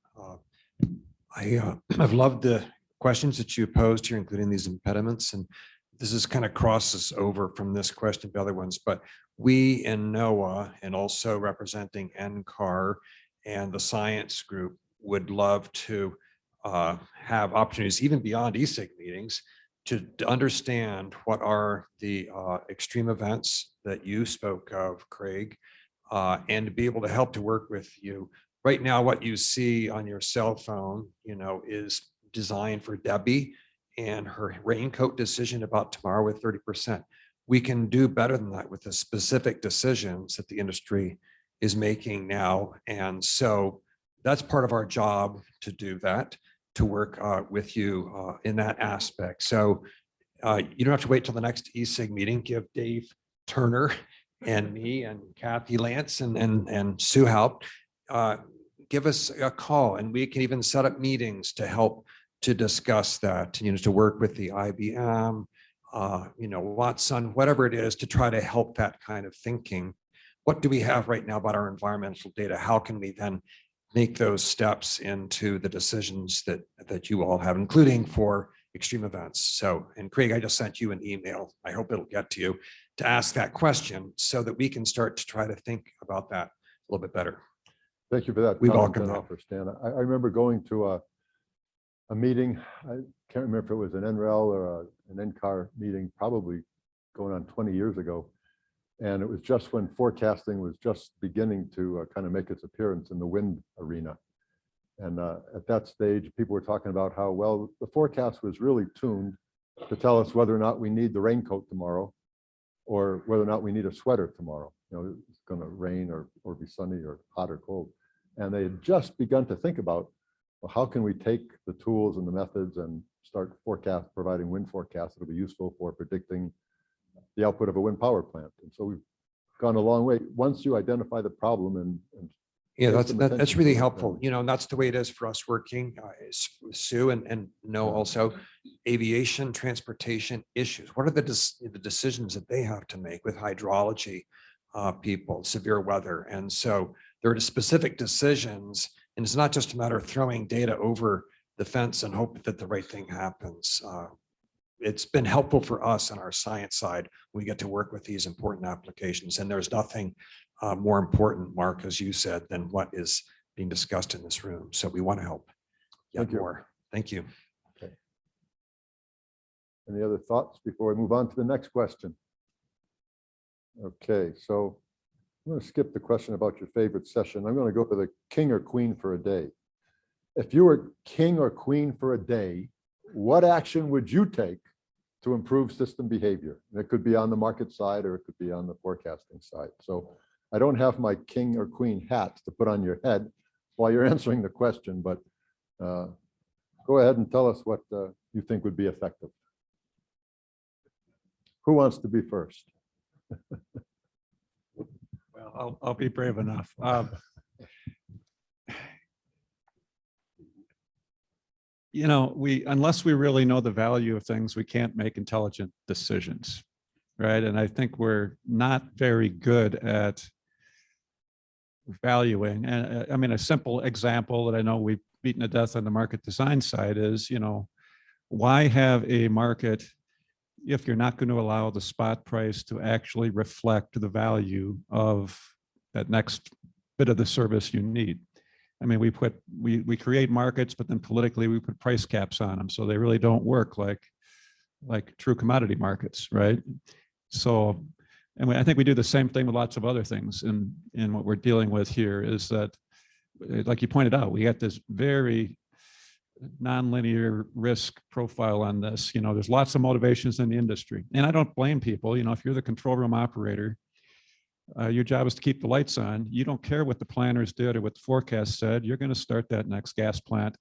I've loved the questions that you posed here, including these impediments, and this is kind of crosses over from this question to other ones, but we in NOAA and also representing NCAR and the science group would love to have opportunities even beyond ESIG meetings to understand what are the extreme events that you spoke of, Craig, and to be able to help to work with you. Right now, what you see on your cell phone, is designed for Debbie and her raincoat decision about tomorrow with 30%. We can do better than that with the specific decisions that the industry is making now. And so that's part of our job to do that, to work with you in that aspect. So you don't have to wait till the next ESIG meeting. Give Dave Turner and me and Kathy Lance and Sue Haupt, give us a call and we can even set up meetings to help to discuss that, to work with the IBM, Watson, whatever it is, to try to help that kind of thinking. What do we have right now about our environmental data? How can we then make those steps into the decisions that you all have, including for extreme events? So, and Craig, I just sent you an email. I hope it'll get to you to ask that question so that we can start to try to think about that a little bit better. Thank you for that. We welcome that. Offer, Stan. I remember going to a meeting. I can't remember if it was an NREL or an NCAR meeting, probably going on 20 years ago. And it was just when forecasting was just beginning to kind of make its appearance in the wind arena. And at that stage, people were talking about how, well, the forecast was really tuned to tell us whether or not we need the raincoat tomorrow or whether or not we need a sweater tomorrow. It's going to rain or be sunny or hot or cold. And they had just begun to think about, well, how can we take the tools and the methods and start providing wind forecasts that'll be useful for predicting the output of a wind power plant. And so we've gone a long way. Once you identify the problem and yeah, that's really helpful. And that's the way it is for us working, Sue and also aviation, transportation issues. What are the decisions that they have to make with hydrology people, severe weather? And so there are specific decisions, and it's not just a matter of throwing data over the fence and hope that the right thing happens. It's been helpful for us on our science side. We get to work with these important applications, and there's nothing more important, Mark, as you said, than what is being discussed in this room. So we want to help yet more. Thank you. Okay. Any other thoughts before we move on to the next question? Okay, so I'm going to skip the question about your favorite session. I'm going to go for the king or queen for a day. If you were king or queen for a day, what action would you take to improve system behavior? And it could be on the market side or it could be on the forecasting side. So I don't have my king or queen hat to put on your head while you're answering the question, but Go ahead and tell us what you think would be effective. Who wants to be first? Well, I'll be brave enough. You know, unless we really know the value of things, we can't make intelligent decisions, right? And I think we're not very good at valuing. And I mean, a simple example that I know we've beaten to death on the market design side is, you know, why have a market if you're not going to allow the spot price to actually reflect the value of that next bit of the service you need? I mean, we create markets, but then politically we put price caps on them, so they really don't work like true commodity markets, right? So, and I think we do the same thing with lots of other things. And what we're dealing with here is that, like you pointed out, we got this very nonlinear risk profile on this. You know, there's lots of motivations in the industry, and I don't blame people. You know, if you're the control room operator, your job is to keep the lights on. You don't care what the planners did or what the forecast said. You're going to start that next gas plant,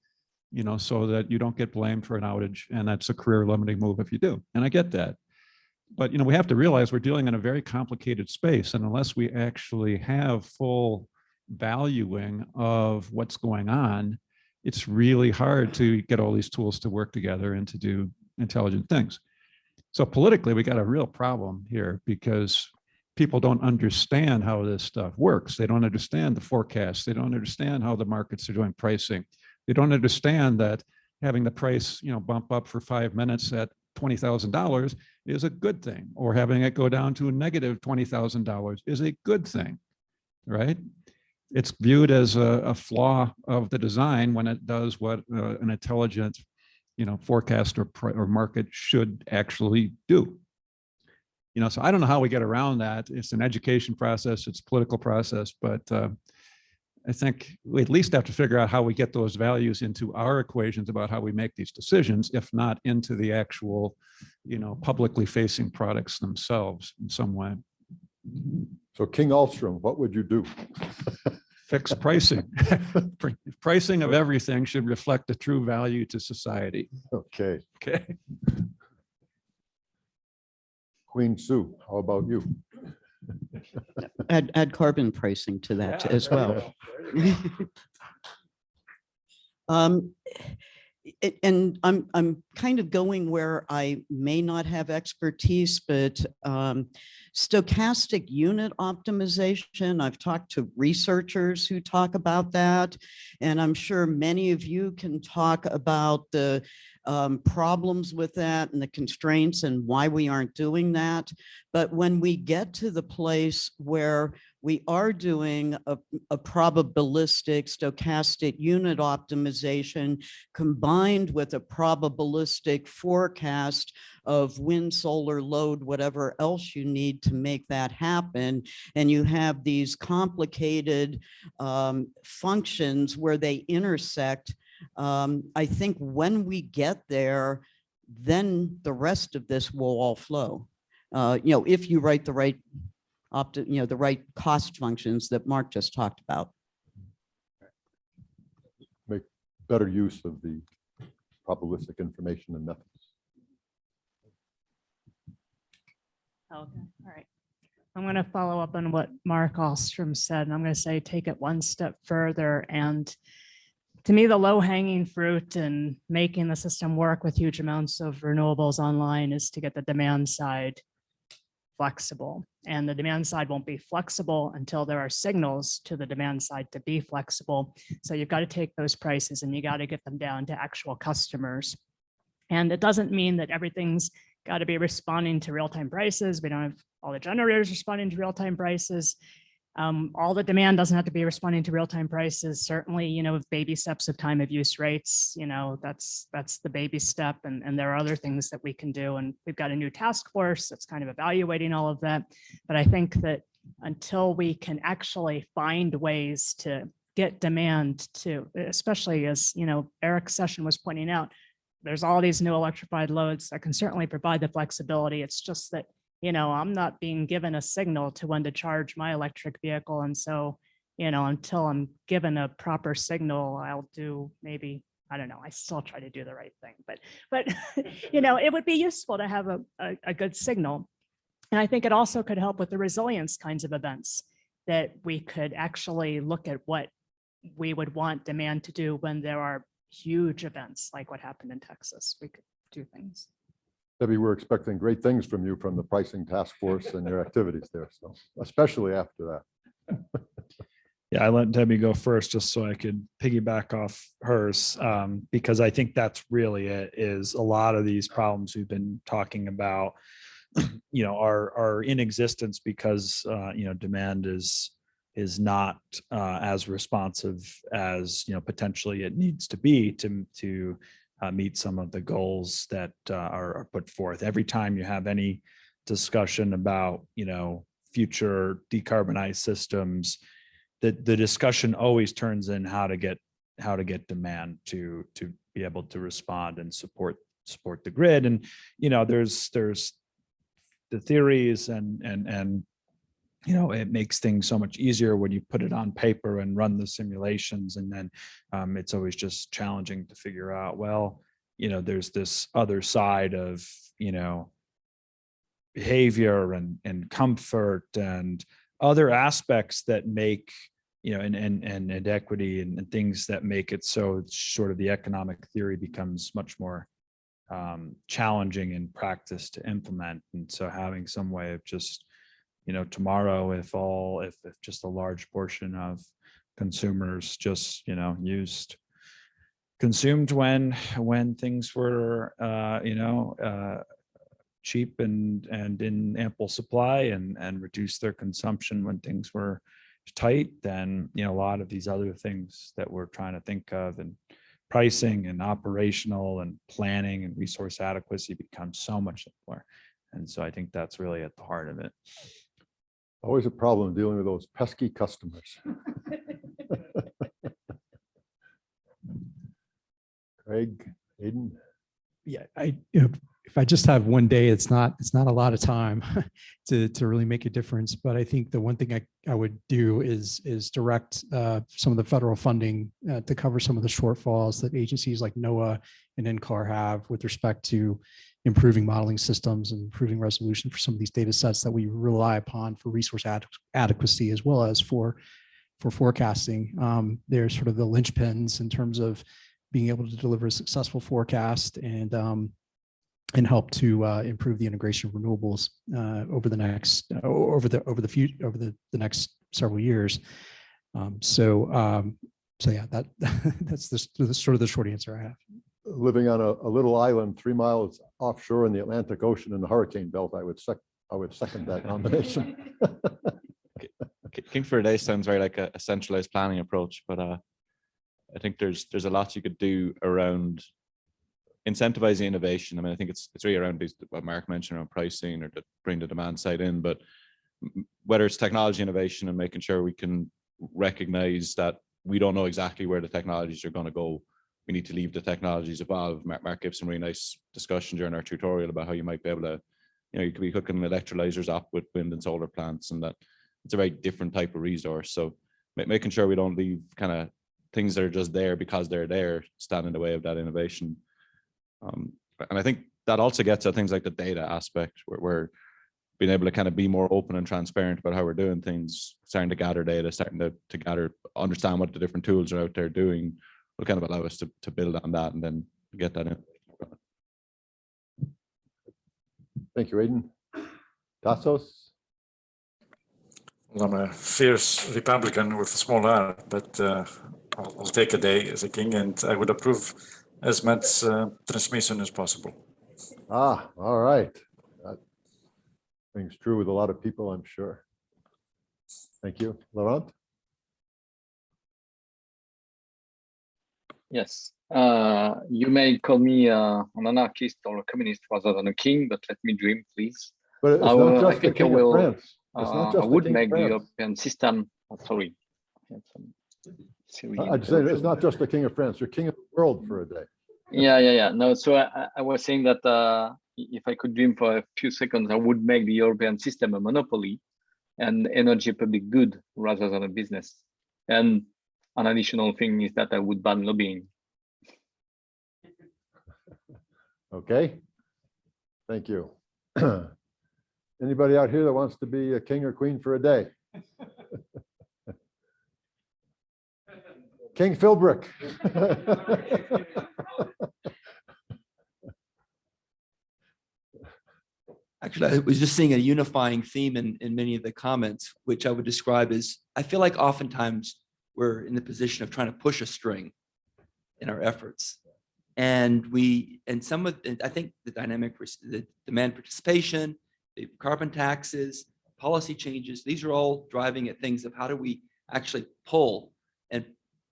you know, so that you don't get blamed for an outage. And that's a career limiting move if you do. And I get that. But, you know, we have to realize we're dealing in a very complicated space. And unless we actually have full valuing of what's going on, it's really hard to get all these tools to work together and to do intelligent things. So politically, we got a real problem here because people don't understand how this stuff works. They don't understand the forecast. They don't understand how the markets are doing pricing. They don't understand that having the price, you know, bump up for 5 minutes at $20,000 is a good thing, or having it go down to a negative $20,000 is a good thing, right? It's viewed as a flaw of the design when it does what an intelligent, you know, forecast or market should actually do. You know, so I don't know how we get around that. It's an education process, it's a political process, but I think we at least have to figure out how we get those values into our equations about how we make these decisions, if not into the actual, you know, publicly facing products themselves in some way. So King Ahlstrom, what would you do? Fix pricing. Pricing of everything should reflect the true value to society. Okay. Okay. Queen Sue, how about you? Add carbon pricing to that as well. And I'm kind of going where I may not have expertise, but stochastic unit optimization, I've talked to researchers who talk about that, and I'm sure many of you can talk about the problems with that and the constraints and why we aren't doing that. But when we get to the place where we are doing a probabilistic stochastic unit optimization combined with a probabilistic forecast of wind, solar, load, whatever else you need to make that happen, and you have these complicated functions where they intersect, I think when we get there, then the rest of this will all flow. You know, if you write the right the right cost functions that Mark just talked about. Make better use of the probabilistic information and methods. Okay, all right. I'm going to follow up on what Mark Ahlstrom said, and I'm going to say take it one step further. And to me, the low-hanging fruit in making the system work with huge amounts of renewables online is to get the demand side flexible. And the demand side won't be flexible until there are signals to the demand side to be flexible. So you've got to take those prices and you got to get them down to actual customers. And it doesn't mean that everything's got to be responding to real-time prices. We don't have all the generators responding to real-time prices. All the demand doesn't have to be responding to real-time prices. Certainly, you know, baby steps of time of use rates, you know, that's the baby step. And there are other things that we can do. And we've got a new task force that's kind of evaluating all of that. But I think that until we can actually find ways to get demand to, especially as, you know, Eric's session was pointing out, there's all these new electrified loads that can certainly provide the flexibility. It's just that, you know, I'm not being given a signal to when to charge my electric vehicle. And so, you know, until I'm given a proper signal, I'll do maybe I don't know, I still try to do the right thing, but you know, it would be useful to have a good signal. And I think it also could help with the resilience kinds of events, that we could actually look at what we would want demand to do when there are huge events like what happened in Texas. We could do things. Debbie, we're expecting great things from you from the pricing task force and your activities there. So especially after that. Yeah, I let Debbie go first just so I could piggyback off hers, because I think that's really it, is a lot of these problems we've been talking about, you know, are in existence because, you know, demand is not as responsive as, you know, potentially it needs to be to meet some of the goals that are put forth. Every time you have any discussion about, you know, future decarbonized systems, the discussion always turns in how to get demand to be able to respond and support the grid. And, you know, there's the theories and you know, it makes things so much easier when you put it on paper and run the simulations. And then it's always just challenging to figure out, well, you know, there's this other side of, you know, behavior and comfort and other aspects that make, you know, and equity and things that make it so it's sort of the economic theory becomes much more challenging in practice to implement. And so having some way of just, you know, tomorrow, if just a large portion of consumers just, you know, consumed when things were, you know, cheap and in ample supply, and reduce their consumption when things were tight, then, you know, a lot of these other things that we're trying to think of, and pricing and operational and planning and resource adequacy becomes so much simpler. And so I think that's really at the heart of it. Always a problem dealing with those pesky customers. Craig, Aidan. Yeah, if I just have one day, it's not a lot of time to really make a difference. But I think the one thing I would do is direct some of the federal funding to cover some of the shortfalls that agencies like NOAA and NCAR have with respect to improving modeling systems and improving resolution for some of these data sets that we rely upon for resource adequacy, as well as for forecasting. They're sort of the linchpins in terms of being able to deliver a successful forecast and help to improve the integration of renewables over the next several years. So yeah, that's the sort of the short answer I have. Living on a little island 3 miles offshore in the Atlantic Ocean in the hurricane belt, I would second that nomination. King for a Day sounds very like a centralized planning approach, but I think there's a lot you could do around incentivizing innovation. I mean, I think it's really around these, what Mark mentioned around pricing, or to bring the demand side in, but whether it's technology innovation and making sure we can recognize that we don't know exactly where the technologies are going to go. We need to leave the technologies evolve. Mark gave some really nice discussion during our tutorial about how you might be able to, you know, you could be hooking electrolyzers up with wind and solar plants, and that it's a very different type of resource. So making sure we don't leave kind of things that are just there because they're there stand in the way of that innovation. And I think that also gets at things like the data aspect, where we're being able to kind of be more open and transparent about how we're doing things, starting to gather data, starting to understand what the different tools are out there doing, will kind of allow us to build on that and then get that in. Thank you, Aidan. Tassos? Well, I'm a fierce Republican with a small r, but I'll take a day as a king, and I would approve as much transmission as possible. Ah, all right. That rings true with a lot of people, I'm sure. Thank you. Laurent? Yes. You may call me an anarchist or a communist rather than a king, but let me dream, please. But it's not just I the think I King of will. France. It's not just I the would King of make the France. European system. Sorry. I'd say it's not just the King of France. You're king of the world for a day. Yeah. No, so I was saying that if I could dream for a few seconds, I would make the European system a monopoly and energy a public good rather than a business. And an additional thing is that I would ban lobbying. Okay. Thank you. Anybody out here that wants to be a king or queen for a day? King Philbrick. Actually, I was just seeing a unifying theme in many of the comments, which I would describe as, I feel like oftentimes we're in the position of trying to push a string in our efforts. And I think the the demand participation, the carbon taxes, policy changes, these are all driving at things of how do we actually pull and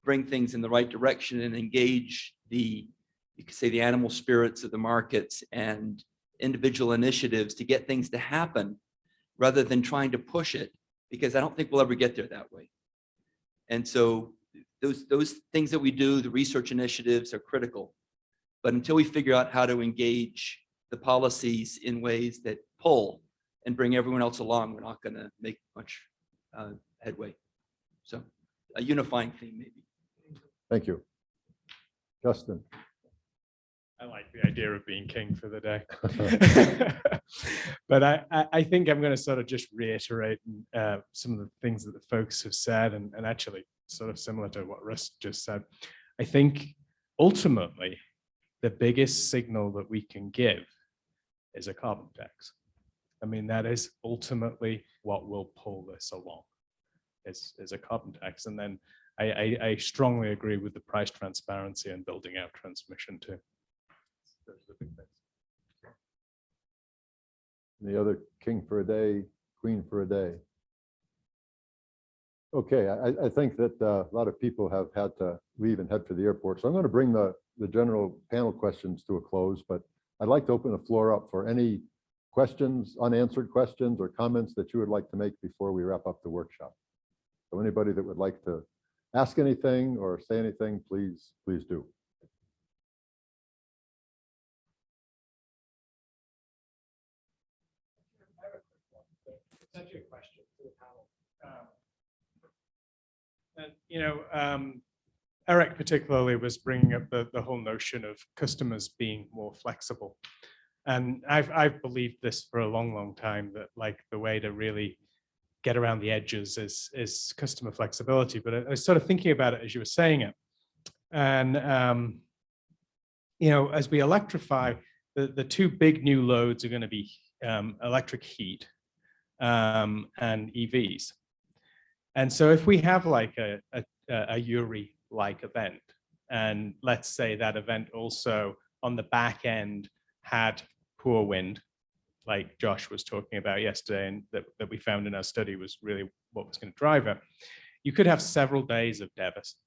bring things in the right direction and engage you could say the animal spirits of the markets and individual initiatives to get things to happen rather than trying to push it, because I don't think we'll ever get there that way. And so those things that we do, the research initiatives are critical, but until we figure out how to engage the policies in ways that pull and bring everyone else along, we're not going to make much headway. So a unifying theme maybe. Thank you. Justin. I like the idea of being king for the day. But I think I'm going to sort of just reiterate some of the things that the folks have said, and actually sort of similar to what Russ just said. I think ultimately the biggest signal that we can give is a carbon tax. I mean, that is ultimately what will pull this along, is a carbon tax. And then I strongly agree with the price transparency and building out transmission too. Those are the big things. The other king for a day, queen for a day. Okay, I think that a lot of people have had to leave and head for the airport. So I'm going to bring the general panel questions to a close, but I'd like to open the floor up for any questions, unanswered questions or comments that you would like to make before we wrap up the workshop. So anybody that would like to ask anything or say anything, please do. Such a question to the panel. And Eric particularly was bringing up the whole notion of customers being more flexible. And I've believed this for a long time, that like the way to really get around the edges is customer flexibility. But I was sort of thinking about it as you were saying it. And, as we electrify, the two big new loads are going to be electric heat and EVs. And so if we have like a URI-like event, and let's say that event also on the back end had poor wind, like Josh was talking about yesterday, and that we found in our study was really what was going to drive it, you could have several days of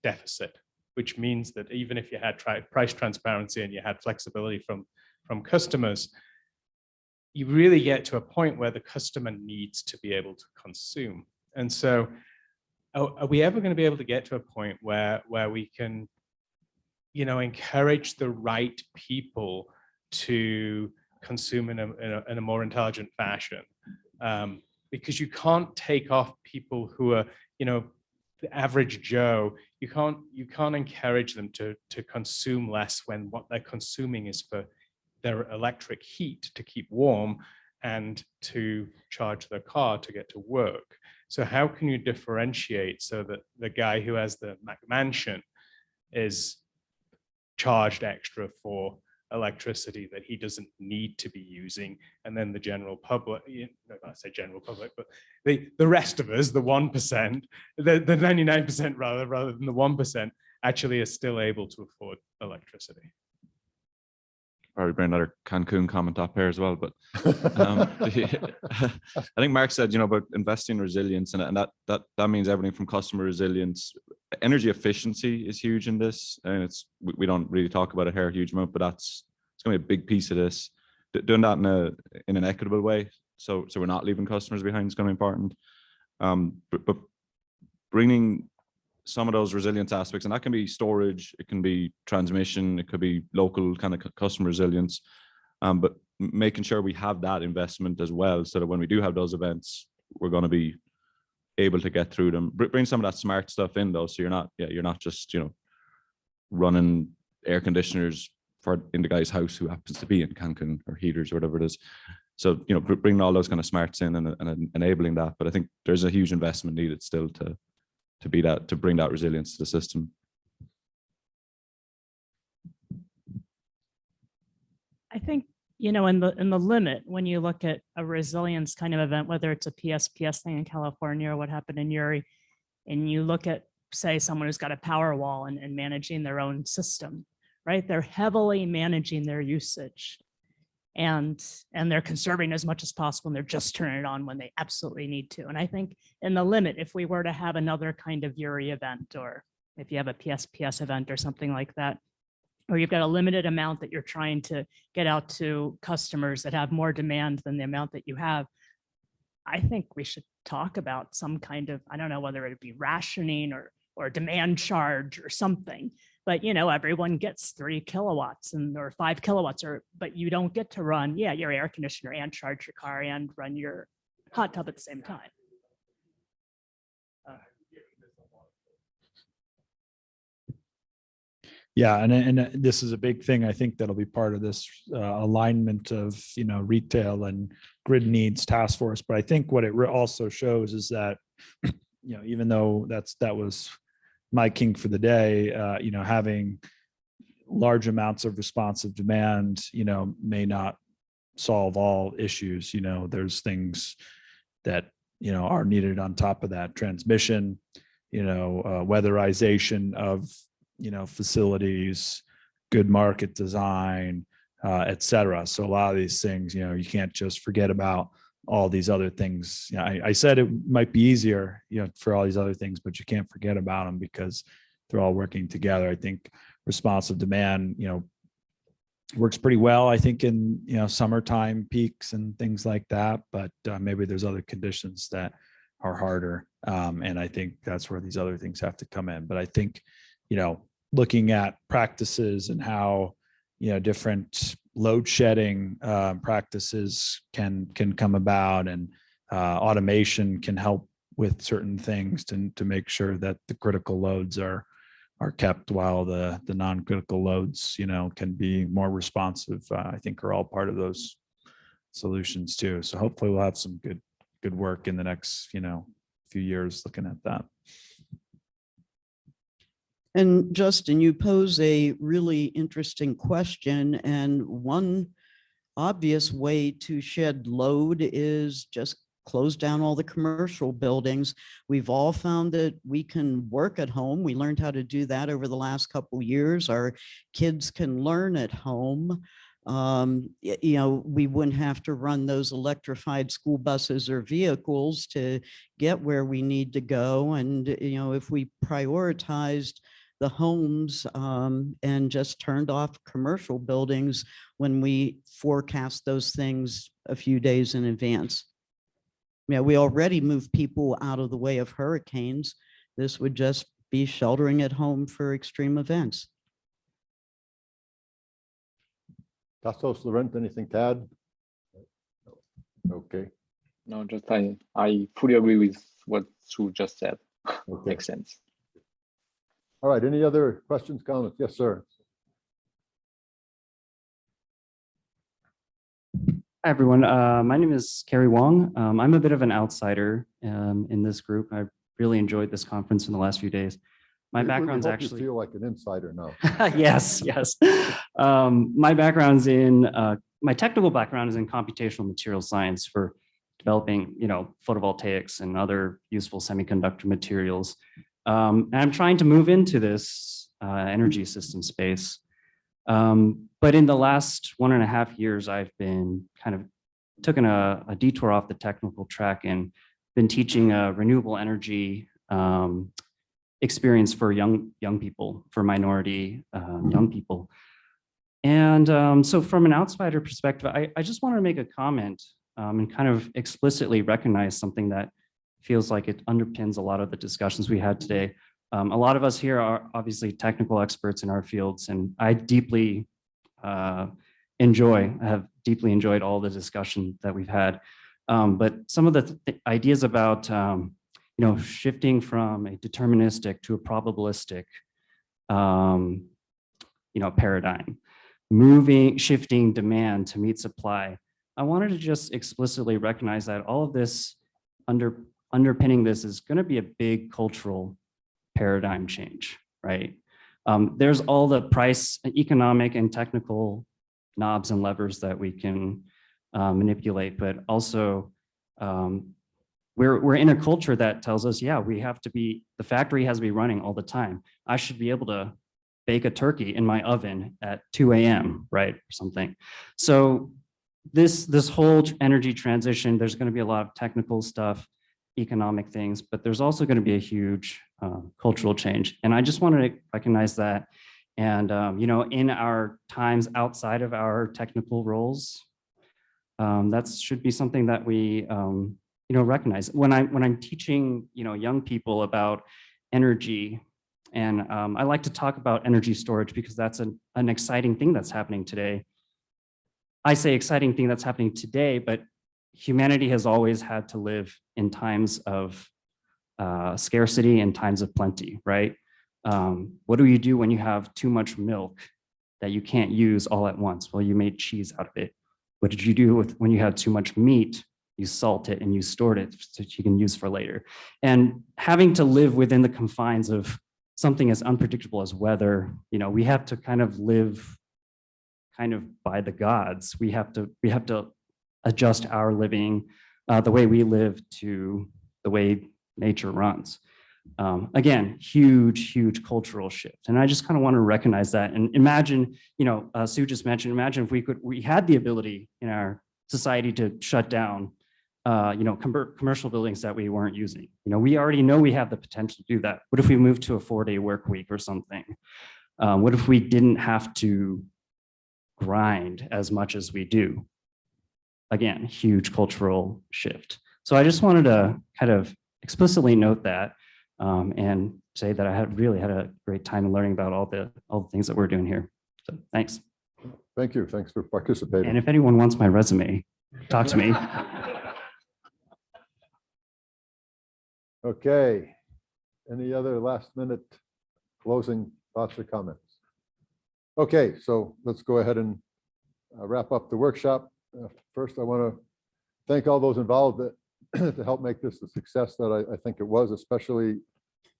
deficit, which means that even if you had price transparency and you had flexibility from customers, you really get to a point where the customer needs to be able to consume. And so are we ever going to be able to get to a point where we can, encourage the right people to consume in a more intelligent fashion? Because you can't take off people who are, the average Joe. You can't encourage them to consume less when what they're consuming is for their electric heat to keep warm and to charge their car to get to work. So how can you differentiate so that the guy who has the McMansion is charged extra for electricity that he doesn't need to be using, and then the general public, I say general public, but the rest of us, the 1%, the 99% rather than the 1%, actually are still able to afford electricity. Probably bring another Cancun comment up here as well, but I think Mark said, about investing in resilience, and that means everything from customer resilience. Energy efficiency is huge in this, and we don't really talk about it here a huge amount, but it's going to be a big piece of this. Doing that in an equitable way, so we're not leaving customers behind, is going to be important. But bringing some of those resilience aspects, and that can be storage, it can be transmission, it could be local kind of customer resilience, but making sure we have that investment as well, so that when we do have those events, we're going to be able to get through them. Bring some of that smart stuff in though, so you're not just running air conditioners in the guy's house who happens to be in Cancun, or heaters or whatever it is. So, you know, bringing all those kind of smarts in and enabling that. But I think there's a huge investment needed still to bring that resilience to the system. I think, you know, in the limit, when you look at a resilience kind of event, whether it's a PSPS thing in California or what happened in Uri, and you look at, say, someone who's got a power wall and managing their own system, right? They're heavily managing their usage, and they're conserving as much as possible, and they're just turning it on when they absolutely need to. And I think in the limit, if we were to have another kind of Uri event, or if you have a PSPS event or something like that, or you've got a limited amount that you're trying to get out to customers that have more demand than the amount that you have, I think we should talk about some kind of, I don't know whether it be rationing or demand charge or something, but you know, everyone gets 3 kilowatts or 5 kilowatts, but you don't get to run, your air conditioner and charge your car and run your hot tub at the same time. Yeah, and this is a big thing. I think that'll be part of this alignment of, you know, retail and grid needs task force. But I think what it also shows is that, you know, even though that was my king for the day, you know, having large amounts of responsive demand, you know, may not solve all issues. You know, there's things that, you know, are needed on top of that: transmission, you know, weatherization of, you know, facilities, good market design, et cetera. So a lot of these things, you know, you can't just forget about all these other things. You know, I said it might be easier, you know, for all these other things, but you can't forget about them because they're all working together. I think responsive demand, you know, works pretty well, I think, in, you know, summertime peaks and things like that, but maybe there's other conditions that are harder. And I think that's where these other things have to come in. But I think, you know, looking at practices and how, you know, different load shedding practices can come about, and automation can help with certain things to make sure that the critical loads are kept, while the non-critical loads, you know, can be more responsive, I think are all part of those solutions too. So hopefully we'll have some good work in the next, you know, few years looking at that. And Justin, you pose a really interesting question, and one obvious way to shed load is just close down all the commercial buildings. We've all found that we can work at home. We learned how to do that over the last couple of years. Our kids can learn at home. You know, we wouldn't have to run those electrified school buses or vehicles to get where we need to go. And, you know, if we prioritized the homes and just turned off commercial buildings when we forecast those things a few days in advance. Yeah, we already move people out of the way of hurricanes. This would just be sheltering at home for extreme events. Tassos, Laurent, anything to add? Okay. No, just I fully agree with what Sue just said. Okay. Makes sense. All right, any other questions, comments? Yes, sir. Hi, everyone. My name is Kerry Wong. I'm a bit of an outsider in this group. I really enjoyed this conference in the last few days. My background's actually... You feel like an insider now. Yes. My background's in, my technical background is in computational material science for developing, you know, photovoltaics and other useful semiconductor materials. And I'm trying to move into this energy system space. But in the last 1.5 years, I've been kind of taken a detour off the technical track and been teaching a renewable energy experience for young people, for minority young people. And so from an outsider perspective, I just want to make a comment and kind of explicitly recognize something that feels like it underpins a lot of the discussions we had today. A lot of us here are obviously technical experts in our fields, and I have deeply enjoyed all the discussion that we've had. But some of the ideas about you know, shifting from a deterministic to a probabilistic you know, paradigm shifting demand to meet supply. I wanted to just explicitly recognize that all of this underpinning this is going to be a big cultural paradigm change, right? There's all the price, economic and technical knobs and levers that we can manipulate, but also we're in a culture that tells us, yeah, the factory has to be running all the time. I should be able to bake a turkey in my oven at 2 a.m., right, or something. So this whole energy transition, there's going to be a lot of technical stuff, economic things, but there's also going to be a huge cultural change. And I just wanted to recognize that. And in our times outside of our technical roles, that should be something that we recognize. When I'm teaching young people about energy, and I like to talk about energy storage because that's an exciting thing that's happening today. I say exciting thing that's happening today, but humanity has always had to live in times of scarcity and times of plenty, right? What do you do when you have too much milk that you can't use all at once? Well, you made cheese out of it. What did you do when you had too much meat? You salt it and you stored it so that you can use for later. And having to live within the confines of something as unpredictable as weather, we have to kind of live by the gods. We have to adjust our living, the way we live to the way nature runs. Again, huge cultural shift. And I just kind of want to recognize that and imagine, Sue just mentioned, imagine if we had the ability in our society to shut down, commercial buildings that we weren't using. We already know we have the potential to do that. What if we moved to a 4-day work week or something? What if we didn't have to grind as much as we do? Again, huge cultural shift. So I just wanted to kind of explicitly note that and say that I really had a great time learning about all the things that we're doing here. So thanks. Thank you. Thanks for participating. And if anyone wants my resume, talk to me. Okay. Any other last minute closing thoughts or comments? Okay, so let's go ahead and wrap up the workshop. First, I want to thank all those involved to help make this a success that I think it was, especially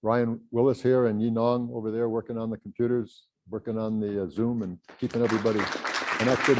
Ryan Willis here and Yi Nong over there working on the computers, working on the Zoom and keeping everybody connected.